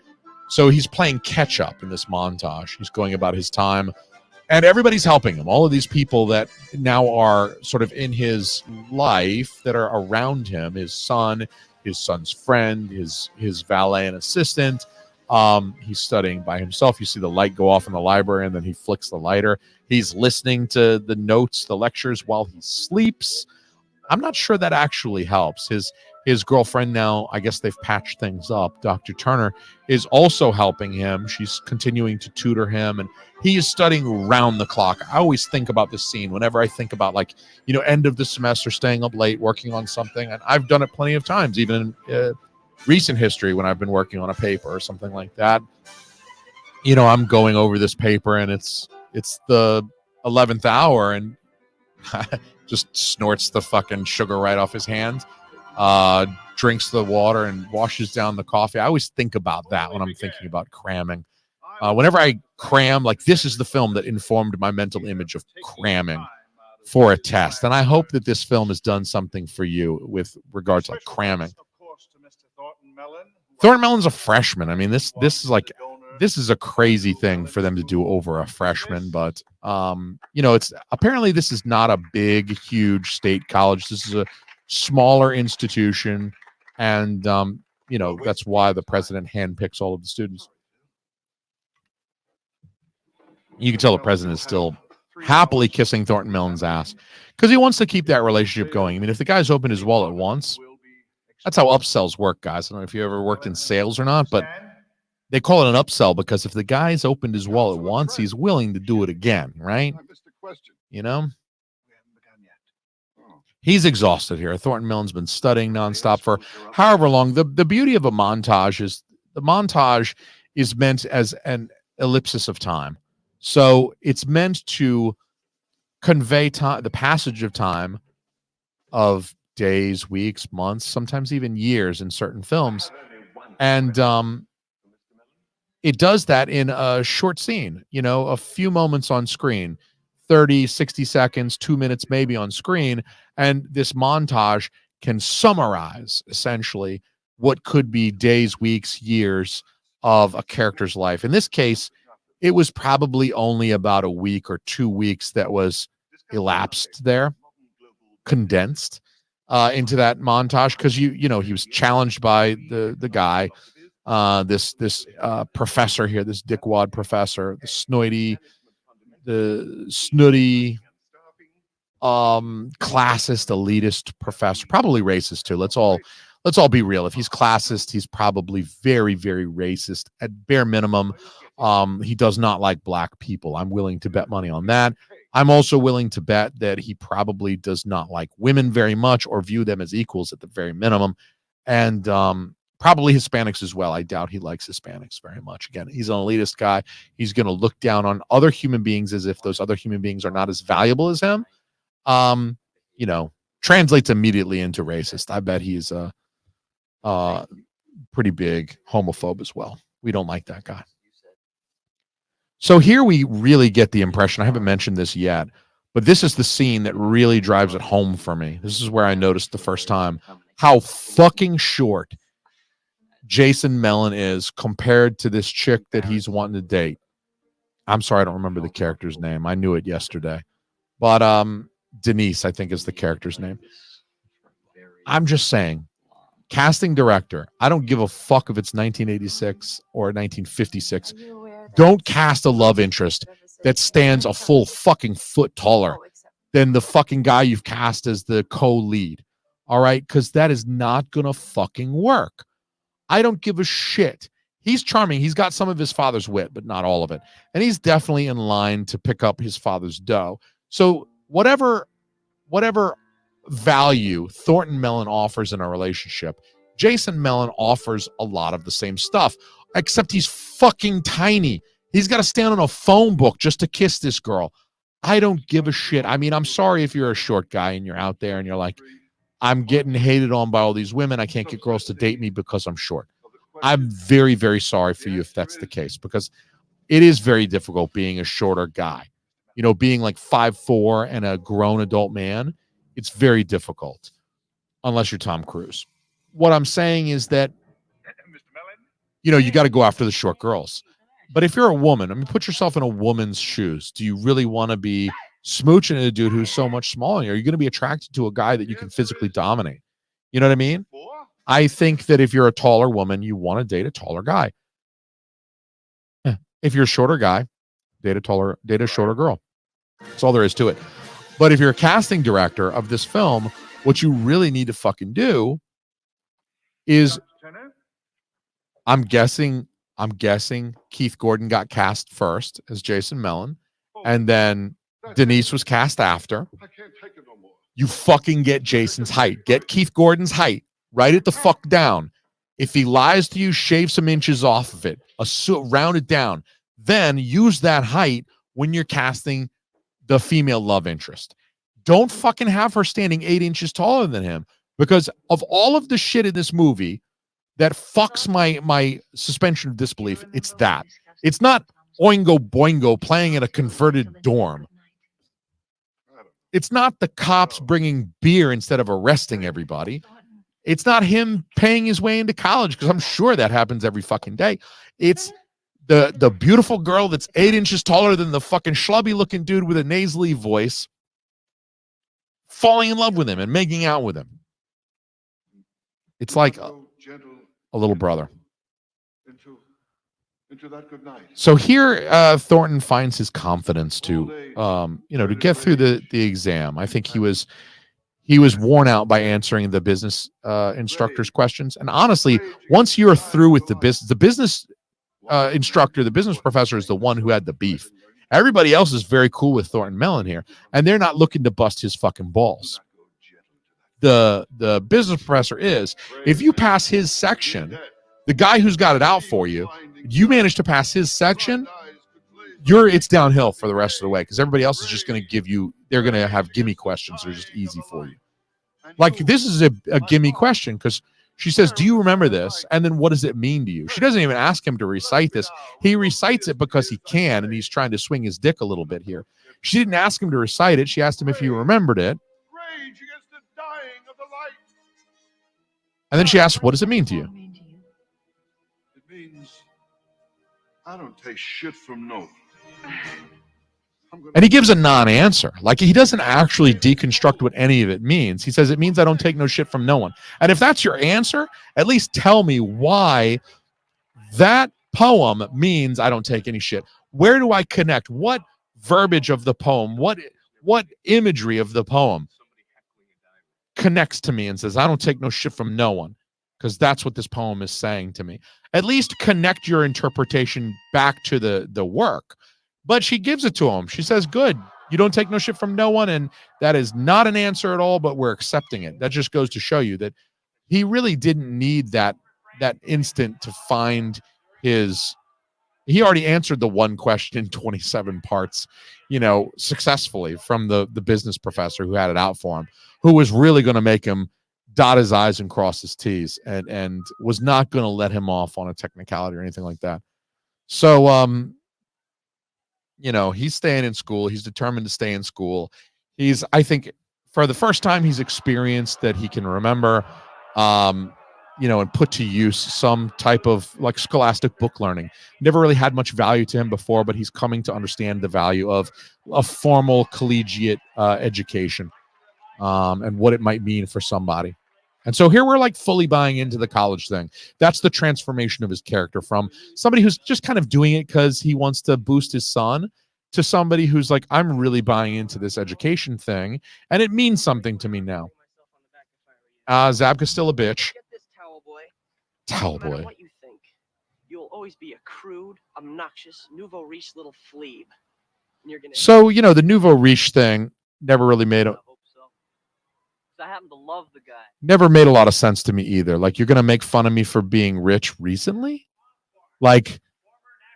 So he's playing catch up in this montage. He's going about his time, and everybody's helping him. All of these people that now are sort of in his life that are around him, his son's friend, his valet and assistant. He's studying by himself. You see the light go off in the library, and then he flicks the lighter. He's listening to the notes, the lectures while he sleeps. I'm not sure that actually helps. His girlfriend now, I guess they've patched things up. Dr. Turner is also helping him. She's continuing to tutor him, and he is studying round the clock. I always think about this scene whenever I think about, like, you know, end of the semester, staying up late, working on something. And I've done it plenty of times, even in recent history when I've been working on a paper or something like that. You know, I'm going over this paper, and it's the 11th hour, and just snorts the fucking sugar right off his hand. Drinks the water and washes down the coffee. I always think about that when I'm thinking about cramming. Whenever I cram, like, this is the film that informed my mental image of cramming for a test. And I hope that this film has done something for you with regards to, like, cramming. Thornton Mellon's a freshman. I mean, this is a crazy thing for them to do over a freshman, but you know, it's apparently this is not a big, huge state college. This is a smaller institution, and you know, that's why the president handpicks all of the students. You can tell the president is still happily kissing Thornton Mellon's ass because he wants to keep that relationship going. I mean, if the guy's opened his wallet once, that's how upsells work, guys. I don't know if you ever worked in sales or not, but they call it an upsell because if the guy's opened his wallet once, he's willing to do it again, right? You know? He's exhausted here. Thornton Mellon's been studying nonstop for however long. The beauty of a montage is the montage is meant as an ellipsis of time. So it's meant to convey time, the passage of time of days, weeks, months, sometimes even years in certain films. And it does that in a short scene, you know, a few moments on screen, 30, 60 seconds, 2 minutes maybe on screen. And this montage can summarize essentially what could be days, weeks, years of a character's life. In this case, it was probably only about a week or 2 weeks that was elapsed there, condensed into that montage, because you know, he was challenged by the guy, this professor here, this dickwad professor, the snooty, classist, elitist professor, probably racist too. Let's all be real. If he's classist, he's probably very, very racist at bare minimum. He does not like black people. I'm willing to bet money on that. I'm also willing to bet that he probably does not like women very much or view them as equals at the very minimum. And probably Hispanics as well. I doubt he likes Hispanics very much. Again, he's an elitist guy. He's going to look down on other human beings as if those other human beings are not as valuable as him. You know, translates immediately into racist. I bet he's a pretty big homophobe as well. We don't like that guy. So here we really get the impression, I haven't mentioned this yet, but this is the scene that really drives it home for me. This is where I noticed the first time how fucking short Jason Mellon is compared to this chick that he's wanting to date. I'm sorry, I don't remember the character's name. I knew it yesterday. But Denise, I think, is the character's name. I'm just saying, casting director, I don't give a fuck if it's 1986 or 1956. Don't cast a love interest that stands a full fucking foot taller than the fucking guy you've cast as the co-lead. All right? Because that is not going to fucking work. I don't give a shit. He's charming. He's got some of his father's wit, but not all of it. And he's definitely in line to pick up his father's dough. So whatever value Thornton Mellon offers in a relationship, Jason Mellon offers a lot of the same stuff, except he's fucking tiny. He's got to stand on a phone book just to kiss this girl. I don't give a shit. I mean, I'm sorry if you're a short guy and you're out there and you're like, I'm getting hated on by all these women. I can't get girls to date me because I'm short. I'm very, very sorry for you if that's the case, because it is very difficult being a shorter guy. You know, being like 5'4" and a grown adult man, it's very difficult unless you're Tom Cruise. What I'm saying is that, you know, you got to go after the short girls. But if you're a woman, I mean, put yourself in a woman's shoes. Do you really want to be smooching a dude who's so much smaller? Are you going to be attracted to a guy that you can physically dominate? You know what I mean? I think that if you're a taller woman, you want to date a taller guy. If you're a shorter guy, date a shorter girl. That's all there is to it. But if you're a casting director of this film, what you really need to fucking do is, I'm guessing Keith Gordon got cast first as Jason Mellon, and then Denise was cast after. You fucking get Jason's height. Get Keith Gordon's height. Write it the fuck down. If he lies to you, shave some inches off of it. Round it down. Then use that height when you're casting the female love interest. Don't fucking have her standing 8 inches taller than him, because of all of the shit in this movie that fucks my suspension of disbelief, it's that. It's not Oingo Boingo playing at a converted dorm. It's not the cops bringing beer instead of arresting everybody. It's not him paying his way into college, because I'm sure that happens every fucking day. It's the beautiful girl that's 8 inches taller than the fucking schlubby looking dude with a nasally voice falling in love with him and making out with him. It's like a little brother. Into that good night. So here, Thornton finds his confidence to, to get through the exam. I think he was worn out by answering the business instructor's questions. And honestly, once you're through with the business instructor, the business professor is the one who had the beef. Everybody else is very cool with Thornton Mellon here, and they're not looking to bust his fucking balls. The business professor is. If you pass his section, the guy who's got it out for you, you manage to pass his section, it's downhill for the rest of the way, because everybody else is just going to give you, they're going to have gimme questions. They're just easy for you. Like, this is a gimme question, because she says, do you remember this? And then what does it mean to you? She doesn't even ask him to recite this. He recites it because he can, and he's trying to swing his dick a little bit here. She didn't ask him to recite it. She asked him if he remembered it. Rage against the dying of the light. And then she asked, what does it mean to you? It means I don't take shit from no one. And he gives a non-answer. Like, he doesn't actually deconstruct what any of it means. He says, it means I don't take no shit from no one. And if that's your answer, at least tell me why that poem means I don't take any shit. Where do I connect? What verbiage of the poem, what imagery of the poem connects to me and says, I don't take no shit from no one? Because that's what this poem is saying to me. At least connect your interpretation back to the work. But she gives it to him. She says, good, you don't take no shit from no one. And that is not an answer at all, but we're accepting it. That just goes to show you that he really didn't need that instant to find his. He already answered the one question in 27 parts, successfully, from the business professor who had it out for him, who was really going to make him dot his I's and cross his T's, and was not going to let him off on a technicality or anything like that. So, he's staying in school. He's determined to stay in school. I think for the first time, he's experienced that he can remember, and put to use some type of like scholastic book learning. Never really had much value to him before, but he's coming to understand the value of a formal collegiate education, and what it might mean for somebody. And so here we're like fully buying into the college thing. That's the transformation of his character from somebody who's just kind of doing it because he wants to boost his son to somebody who's like, I'm really buying into this education thing, and it means something to me now. Zabka's still a bitch. Get this, towel boy. Towel No matter boy. what you think, you'll always be a crude, obnoxious, nouveau riche little flebe. And you're gonna. So, the nouveau riche thing never really I hope so. 'Cause I happen to love the guy. never made a lot of sense to me either. Like, you're going to make fun of me for being rich recently? Like,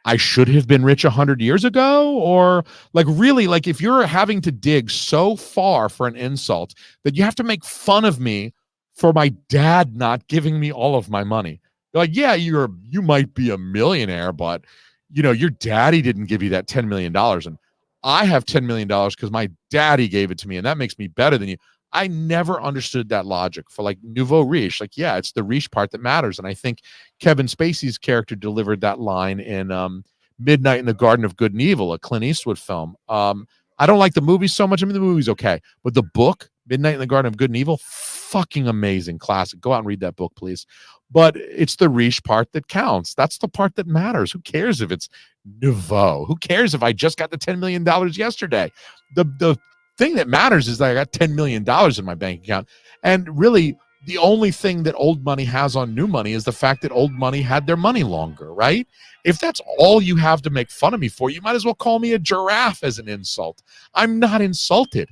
I should have been rich 100 years ago? Or like, really, like if you're having to dig so far for an insult that you have to make fun of me for my dad not giving me all of my money. You're like, yeah, you might be a millionaire, but your daddy didn't give you that $10 million. And I have $10 million because my daddy gave it to me, and that makes me better than you. I never understood that logic for like nouveau riche. Like, yeah, it's the riche part that matters. And I think Kevin Spacey's character delivered that line in Midnight in the Garden of Good and Evil, a Clint Eastwood film. I don't like the movie so much. I mean, the movie's okay, but the book, Midnight in the Garden of Good and Evil, fucking amazing classic. Go out and read that book, please. But it's the riche part that counts. That's the part that matters. Who cares if it's nouveau? Who cares if I just got the $10 million yesterday? The thing that matters is that I got $10 million in my bank account. And really, the only thing that old money has on new money is the fact that old money had their money longer, right? If that's all you have to make fun of me for, you might as well call me a giraffe as an insult. I'm not insulted.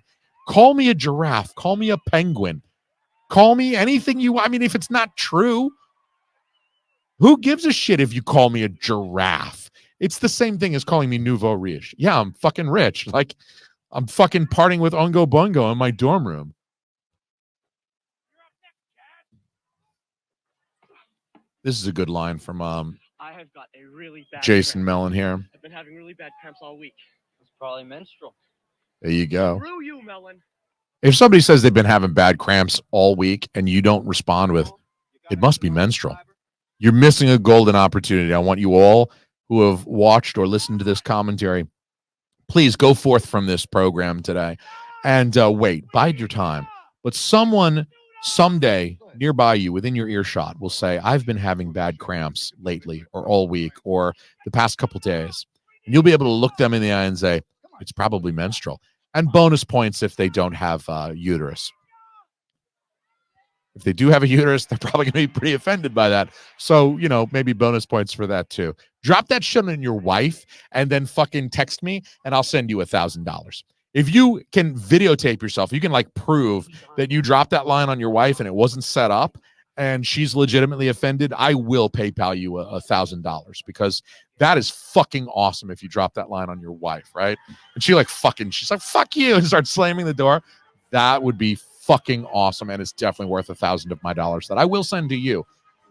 Call me a giraffe. Call me a penguin. Call me anything you want. I mean, if it's not true, who gives a shit if you call me a giraffe? It's the same thing as calling me nouveau riche. Yeah, I'm fucking rich. Like, I'm fucking partying with Ungo Bungo in my dorm room. This is a good line from I have got a really bad Jason cramp. Mellon here. I've been having really bad cramps all week. It's probably menstrual. There you go. Screw you, Melon. If somebody says they've been having bad cramps all week and you don't respond with, it must be menstrual, you're missing a golden opportunity. I want you all who have watched or listened to this commentary, please go forth from this program today and wait, bide your time. But someone someday nearby you within your earshot will say, I've been having bad cramps lately or all week or the past couple days. And you'll be able to look them in the eye and say, it's probably menstrual. And bonus points if they don't have uterus. If they do have a uterus, they're probably going to be pretty offended by that. So, maybe bonus points for that too. Drop that shit on your wife and then fucking text me and I'll send you $1,000. If you can videotape yourself, you can like prove that you dropped that line on your wife and it wasn't set up and she's legitimately offended, I will PayPal you $1,000 because that is fucking awesome if you drop that line on your wife, right? And she's like, fuck you, and starts slamming the door. That would be fucking awesome, and it's definitely worth $1,000 of my dollars that I will send to you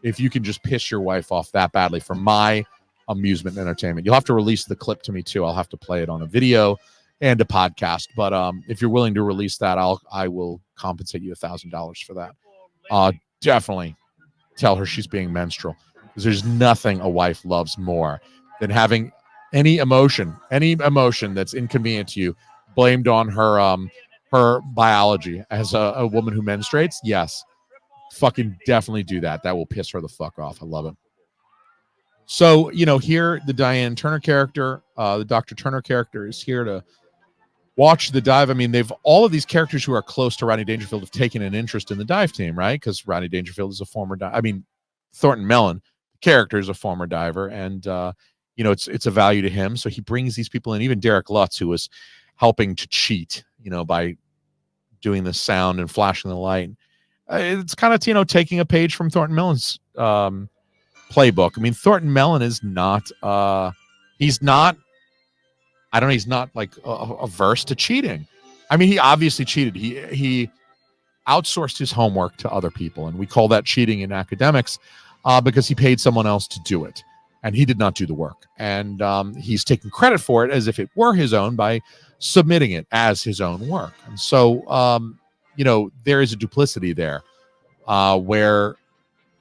if you can just piss your wife off that badly for my amusement and entertainment. You'll have to release the clip to me too. I'll have to play it on a video and a podcast, but if you're willing to release that, I will compensate you $1,000 for that. Definitely tell her she's being menstrual, because there's nothing a wife loves more than having any emotion that's inconvenient to you blamed on her biology as a woman who menstruates. Yes, fucking definitely do that. That will piss her the fuck off. I love it. So, here the Diane Turner character, the Dr. Turner character is here to watch the dive. I mean, all of these characters who are close to Rodney Dangerfield have taken an interest in the dive team, right? Because Rodney Dangerfield is a former Thornton Mellon, the character, is a former diver, and it's a value to him. So he brings these people in. Even Derek Lutz, who was helping to cheat, by doing the sound and flashing the light. It's kind of taking a page from Thornton Mellon's playbook. I mean, Thornton Mellon is not. He's not like averse to cheating. I mean, he obviously cheated. He outsourced his homework to other people, and we call that cheating in academics because he paid someone else to do it. and he did not do the work. And he's taking credit for it as if it were his own by submitting it as his own work. And so, there is a duplicity there where,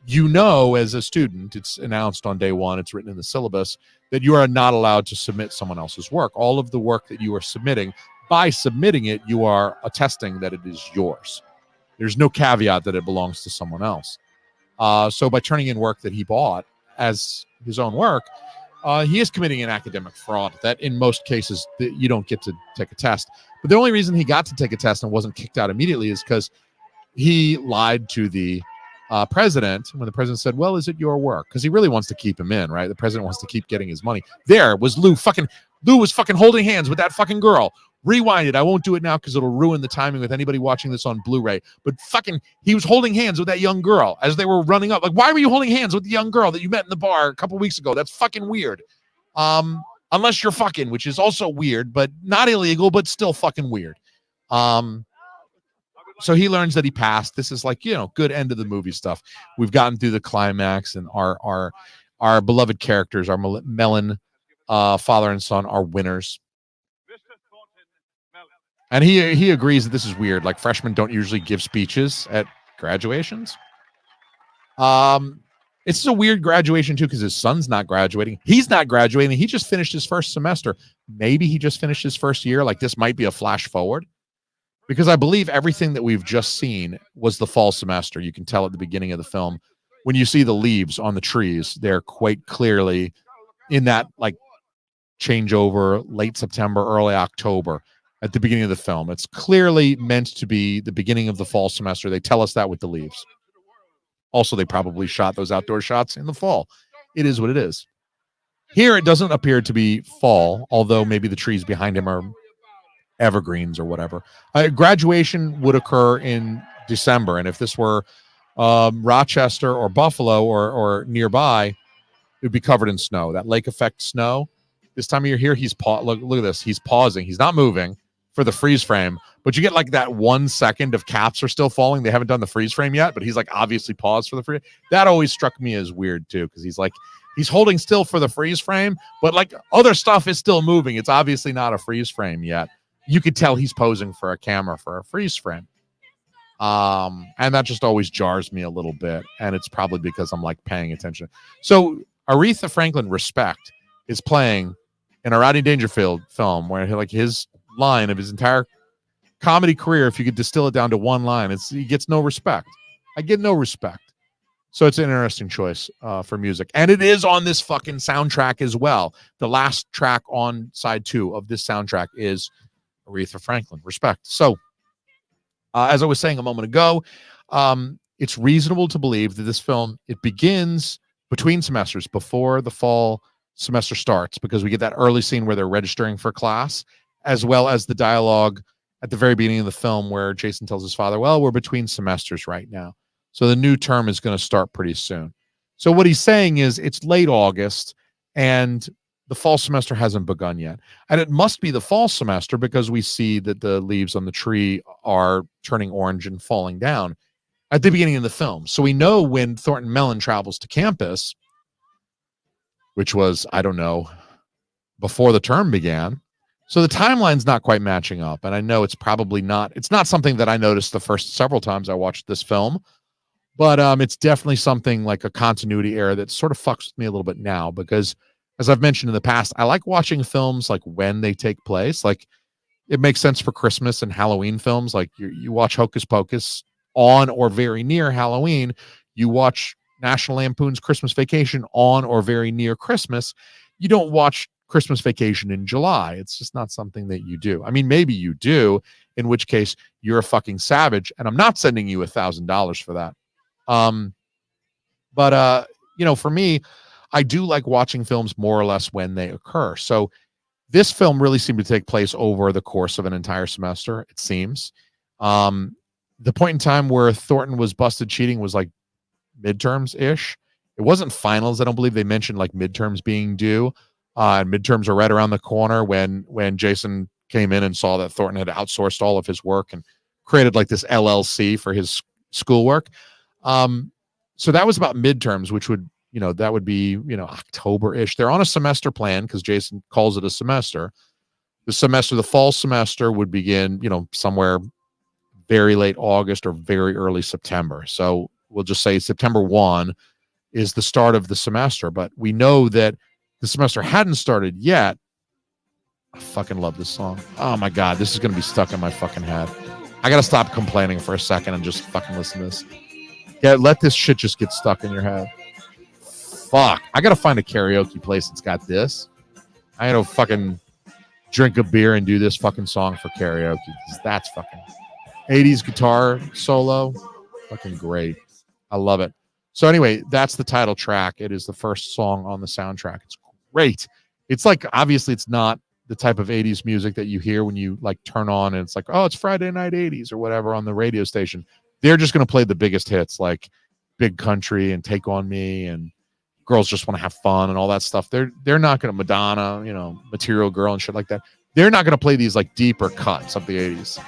as a student, it's announced on day one, it's written in the syllabus, that you are not allowed to submit someone else's work. All of the work that you are submitting, by submitting it, you are attesting that it is yours. There's no caveat that it belongs to someone else. So by turning in work that he bought as his own work, he is committing an academic fraud that in most cases you don't get to take a test. But the only reason he got to take a test and wasn't kicked out immediately is because he lied to the president when the president said, well, is it your work? Because he really wants to keep him in, right? The president wants to keep getting his money. There was Lou was fucking holding hands with that fucking girl. Rewind it. I won't do it now because it'll ruin the timing with anybody watching this on Blu-ray. But he was holding hands with that young girl as they were running up. Like, why were you holding hands with the young girl that you met in the bar a couple weeks ago? That's fucking weird. Unless you're fucking, which is also weird, but not illegal, but still fucking weird. So he learns that he passed. This is like, good end of the movie stuff. We've gotten through the climax, and our beloved characters, our Mellon father and son, are winners. And he agrees that this is weird. Like, freshmen don't usually give speeches at graduations. It's a weird graduation too, because his son's not graduating. He's not graduating. He just finished his first semester. Maybe he just finished his first year. Like, this might be a flash forward, because I believe everything that we've just seen was the fall semester. You can tell at the beginning of the film when you see the leaves on the trees, they're quite clearly in that like changeover, late September, early October. At the beginning of the film, it's clearly meant to be the beginning of the fall semester. They tell us that with the leaves. Also, they probably shot those outdoor shots in the fall. It is what it is. Here, it doesn't appear to be fall, although maybe the trees behind him are evergreens or whatever. Graduation would occur in December, and if this were Rochester or Buffalo or nearby, it would be covered in snow. That lake effect snow. This time of year here, look at this. He's pausing. He's not moving for the freeze frame, but you get like that 1 second of caps are still falling. They haven't done the freeze frame yet, but he's like obviously paused for the freeze. That always struck me as weird too, because he's holding still for the freeze frame, but like other stuff is still moving. It's obviously not a freeze frame yet. You could tell he's posing for a camera for a freeze frame. And that just always jars me a little bit. And it's probably because I'm like paying attention. So Aretha Franklin, Respect, is playing in a Rodney Dangerfield film where like his line of his entire comedy career, if you could distill it down to one line, he gets no respect. I get no respect. So it's an interesting choice for music. And it is on this fucking soundtrack as well. The last track on side 2 of this soundtrack is Aretha Franklin, Respect. So as I was saying a moment ago, it's reasonable to believe that this film, it begins between semesters before the fall semester starts, because we get that early scene where they're registering for class, as well as the dialogue at the very beginning of the film where Jason tells his father, well, we're between semesters right now. So the new term is going to start pretty soon. So what he's saying is it's late August and the fall semester hasn't begun yet. And it must be the fall semester because we see that the leaves on the tree are turning orange and falling down at the beginning of the film. So we know when Thornton Mellon travels to campus, which was, I don't know, before the term began. So the timeline's not quite matching up. And I know it's not something that I noticed the first several times I watched this film, but it's definitely something like a continuity error that sort of fucks with me a little bit now, because as I've mentioned in the past, I like watching films like when they take place. Like, it makes sense for Christmas and Halloween films. Like you watch Hocus Pocus on or very near Halloween. You watch National Lampoon's Christmas Vacation on or very near Christmas. You don't watch Christmas Vacation in July. It's just not something that you do. I mean, maybe you do, in which case you're a fucking savage, and I'm not sending you $1,000 for that. But for me, I do like watching films more or less when they occur. So this film really seemed to take place over the course of an entire semester, it seems. The point in time where Thornton was busted cheating was like midterms-ish. It wasn't finals. I don't believe they mentioned like midterms being due. And midterms are right around the corner when Jason came in and saw that Thornton had outsourced all of his work and created like this LLC for his schoolwork. So that was about midterms, which would that would be, October-ish. They're on a semester plan because Jason calls it a semester. The fall semester would begin, somewhere very late August or very early September. So we'll just say September 1 is the start of the semester, but we know that the semester hadn't started yet. I fucking love this song. Oh my God, this is going to be stuck in my fucking head. I got to stop complaining for a second and just fucking listen to this. Yeah, let this shit just get stuck in your head. Fuck. I got to find a karaoke place that's got this. I got to fucking drink a beer and do this fucking song for karaoke because that's fucking 80s guitar solo. Fucking great. I love it. So anyway, that's the title track. It is the first song on the soundtrack. It's great. It's like, obviously it's not the type of 80s music that you hear when you like turn on and it's like, oh, it's Friday Night 80s or whatever on the radio station. They're just going to play the biggest hits like Big Country and Take On Me and Girls Just Want to Have Fun and all that stuff. They're not going to Madonna, Material Girl and shit like that. They're not going to play these like deeper cuts of the 80s.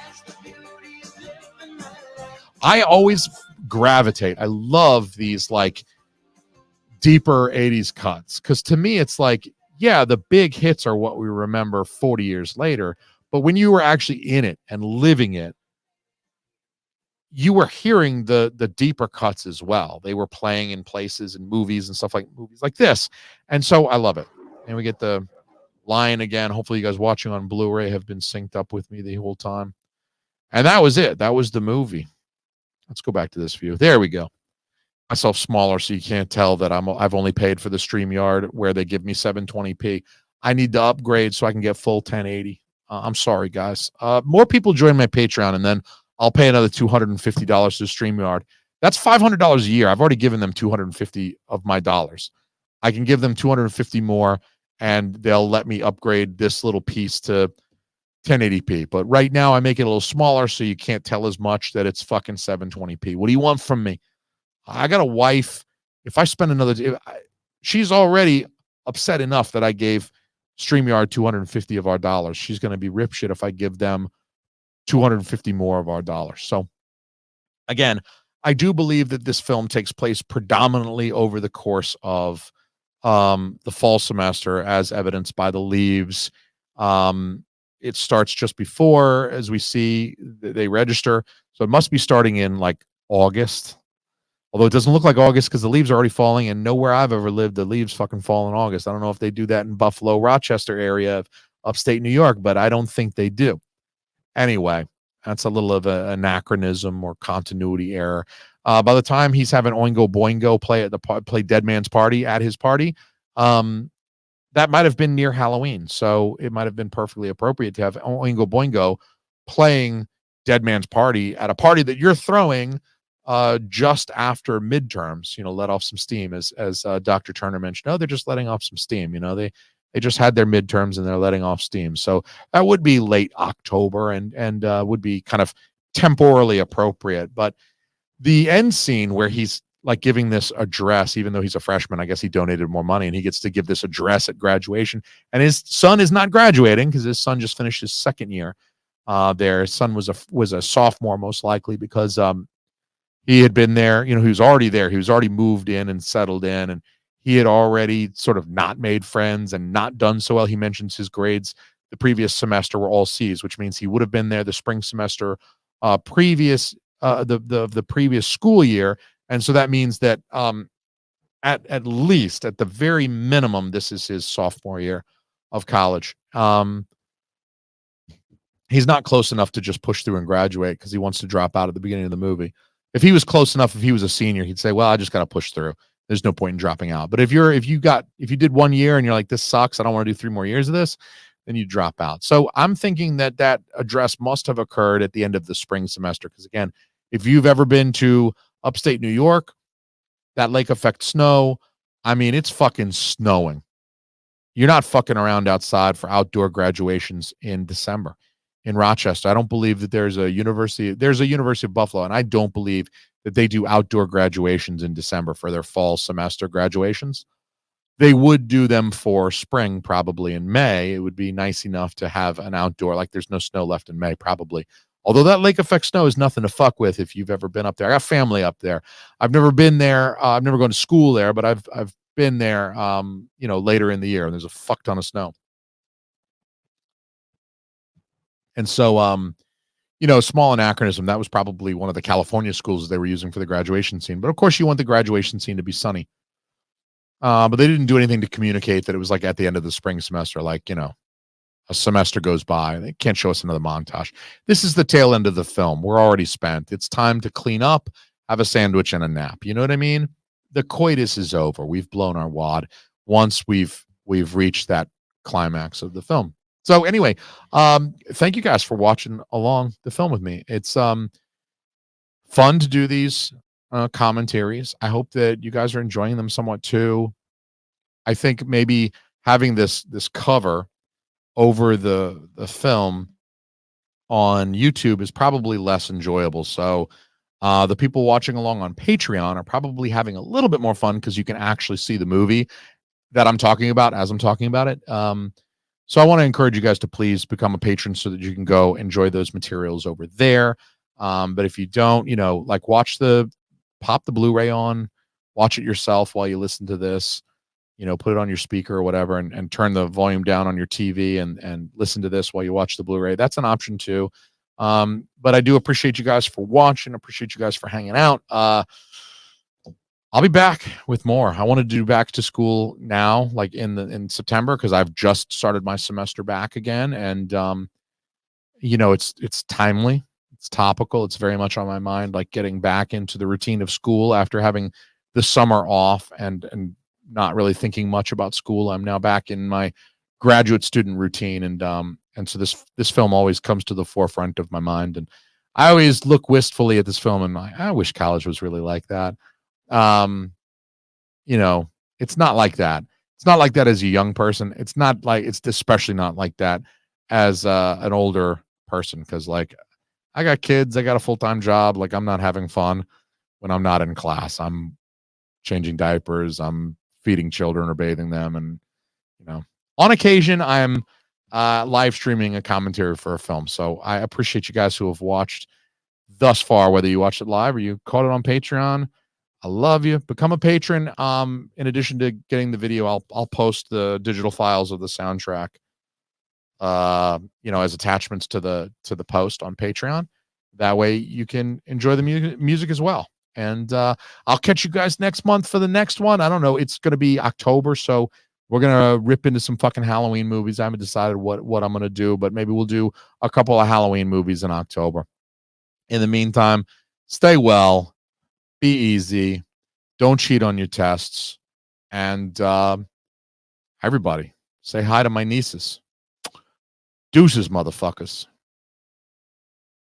I always gravitate. I love these like deeper 80s cuts because to me it's like, yeah, the big hits are what we remember 40 years later. But when you were actually in it and living it, you were hearing the deeper cuts as well. They were playing in places and movies and stuff like movies like this. And so I love it. And we get the line again. Hopefully you guys watching on Blu-ray have been synced up with me the whole time. And that was it. That was the movie. Let's go back to this view. There we go. Myself smaller so you can't tell that I've only paid for the StreamYard where they give me 720p. I need to upgrade so I can get full 1080. I'm sorry, guys. More people join my Patreon, and then I'll pay another $250 to StreamYard. That's $500 a year. I've already given them $250 of my dollars. I can give them $250 more, and they'll let me upgrade this little piece to 1080p. But right now, I make it a little smaller so you can't tell as much that it's fucking 720p. What do you want from me? I got a wife. If I spend she's already upset enough that I gave StreamYard 250 of our dollars. She's going to be ripshit if I give them 250 more of our dollars. So again, I do believe that this film takes place predominantly over the course of the fall semester, as evidenced by the leaves. It starts just before, as we see, they register. So it must be starting in like August. Although it doesn't look like August because the leaves are already falling, and nowhere I've ever lived, the leaves fucking fall in August. I don't know if they do that in Buffalo, Rochester area of upstate New York, but I don't think they do. Anyway, that's a little of an anachronism or continuity error. By the time he's having Oingo Boingo play Dead Man's Party at his party, that might have been near Halloween. So it might have been perfectly appropriate to have Oingo Boingo playing Dead Man's Party at a party that you're throwing just after midterms, let off some steam, as Dr. Turner mentioned. Oh, they're just letting off some steam. They just had their midterms and they're letting off steam. So that would be late October and would be kind of temporally appropriate. But the end scene where he's like giving this address, even though he's a freshman, I guess he donated more money and he gets to give this address at graduation. And his son is not graduating because his son just finished his second year there. His son was a sophomore, most likely, because he had been there, he was already there. He was already moved in and settled in, and he had already sort of not made friends and not done so well. He mentions his grades the previous semester were all C's, which means he would have been there the spring semester previous the previous school year. And so that means that at least, at the very minimum, this is his sophomore year of college. He's not close enough to just push through and graduate because he wants to drop out at the beginning of the movie. If he was close enough, if he was a senior, he'd say, well, I just got to push through. There's no point in dropping out. But if you did 1 year and you're like, this sucks, I don't want to do 3 more years of this, then you drop out. So I'm thinking that address must have occurred at the end of the spring semester. Because again, if you've ever been to upstate New York, that lake effect snow, I mean, it's fucking snowing. You're not fucking around outside for outdoor graduations in December. In Rochester, I don't believe that there's a University of Buffalo, and I don't believe that they do outdoor graduations in December for their fall semester graduations. They would do them for spring, probably in May. It would be nice enough to have an outdoor, like there's no snow left in May, probably. Although that lake effect snow is nothing to fuck with if you've ever been up there. I got family up there. I've never been there. I've never gone to school there, but I've been there, later in the year, and there's a fuck ton of snow. And so, small anachronism. That was probably one of the California schools they were using for the graduation scene. But of course, you want the graduation scene to be sunny. But they didn't do anything to communicate that it was like at the end of the spring semester, like, a semester goes by. They can't show us another montage. This is the tail end of the film. We're already spent. It's time to clean up, have a sandwich, and a nap. You know what I mean? The coitus is over. We've blown our wad once we've reached that climax of the film. So anyway, thank you guys for watching along the film with me. It's fun to do these commentaries. I hope that you guys are enjoying them somewhat too. I think maybe having this cover over the film on YouTube is probably less enjoyable. So the people watching along on Patreon are probably having a little bit more fun because you can actually see the movie that I'm talking about as I'm talking about it. So I want to encourage you guys to please become a patron so that you can go enjoy those materials over there. But if you don't, pop the Blu-ray on, watch it yourself while you listen to this. Put it on your speaker or whatever, and turn the volume down on your TV and listen to this while you watch the Blu-ray. That's an option too. But I do appreciate you guys for watching. Appreciate you guys for hanging out. I'll be back with more. I want to do back to school now, like in September, because I've just started my semester back again, and it's timely, it's topical, it's very much on my mind, like getting back into the routine of school after having the summer off and not really thinking much about school. I'm now back in my graduate student routine, and so this film always comes to the forefront of my mind, and I always look wistfully at this film and I wish college was really like that. It's not like that. It's not like that as a young person. It's especially not like that as an older person, because like I got kids, I got a full-time job. Like I'm not having fun when I'm not in class. I'm changing diapers, I'm feeding children or bathing them, and on occasion I'm live streaming a commentary for a film. So I appreciate you guys who have watched thus far, whether you watched it live or you caught it on Patreon. I love you. Become a patron. In addition to getting the video, I'll post the digital files of the soundtrack as attachments to the post on Patreon. That way you can enjoy the music as well. And I'll catch you guys next month for the next one. I don't know. It's going to be October, so we're going to rip into some fucking Halloween movies. I haven't decided what I'm going to do, but maybe we'll do a couple of Halloween movies in October. In the meantime, stay well, be easy, don't cheat on your tests, and everybody, say hi to my nieces. Deuces, motherfuckers.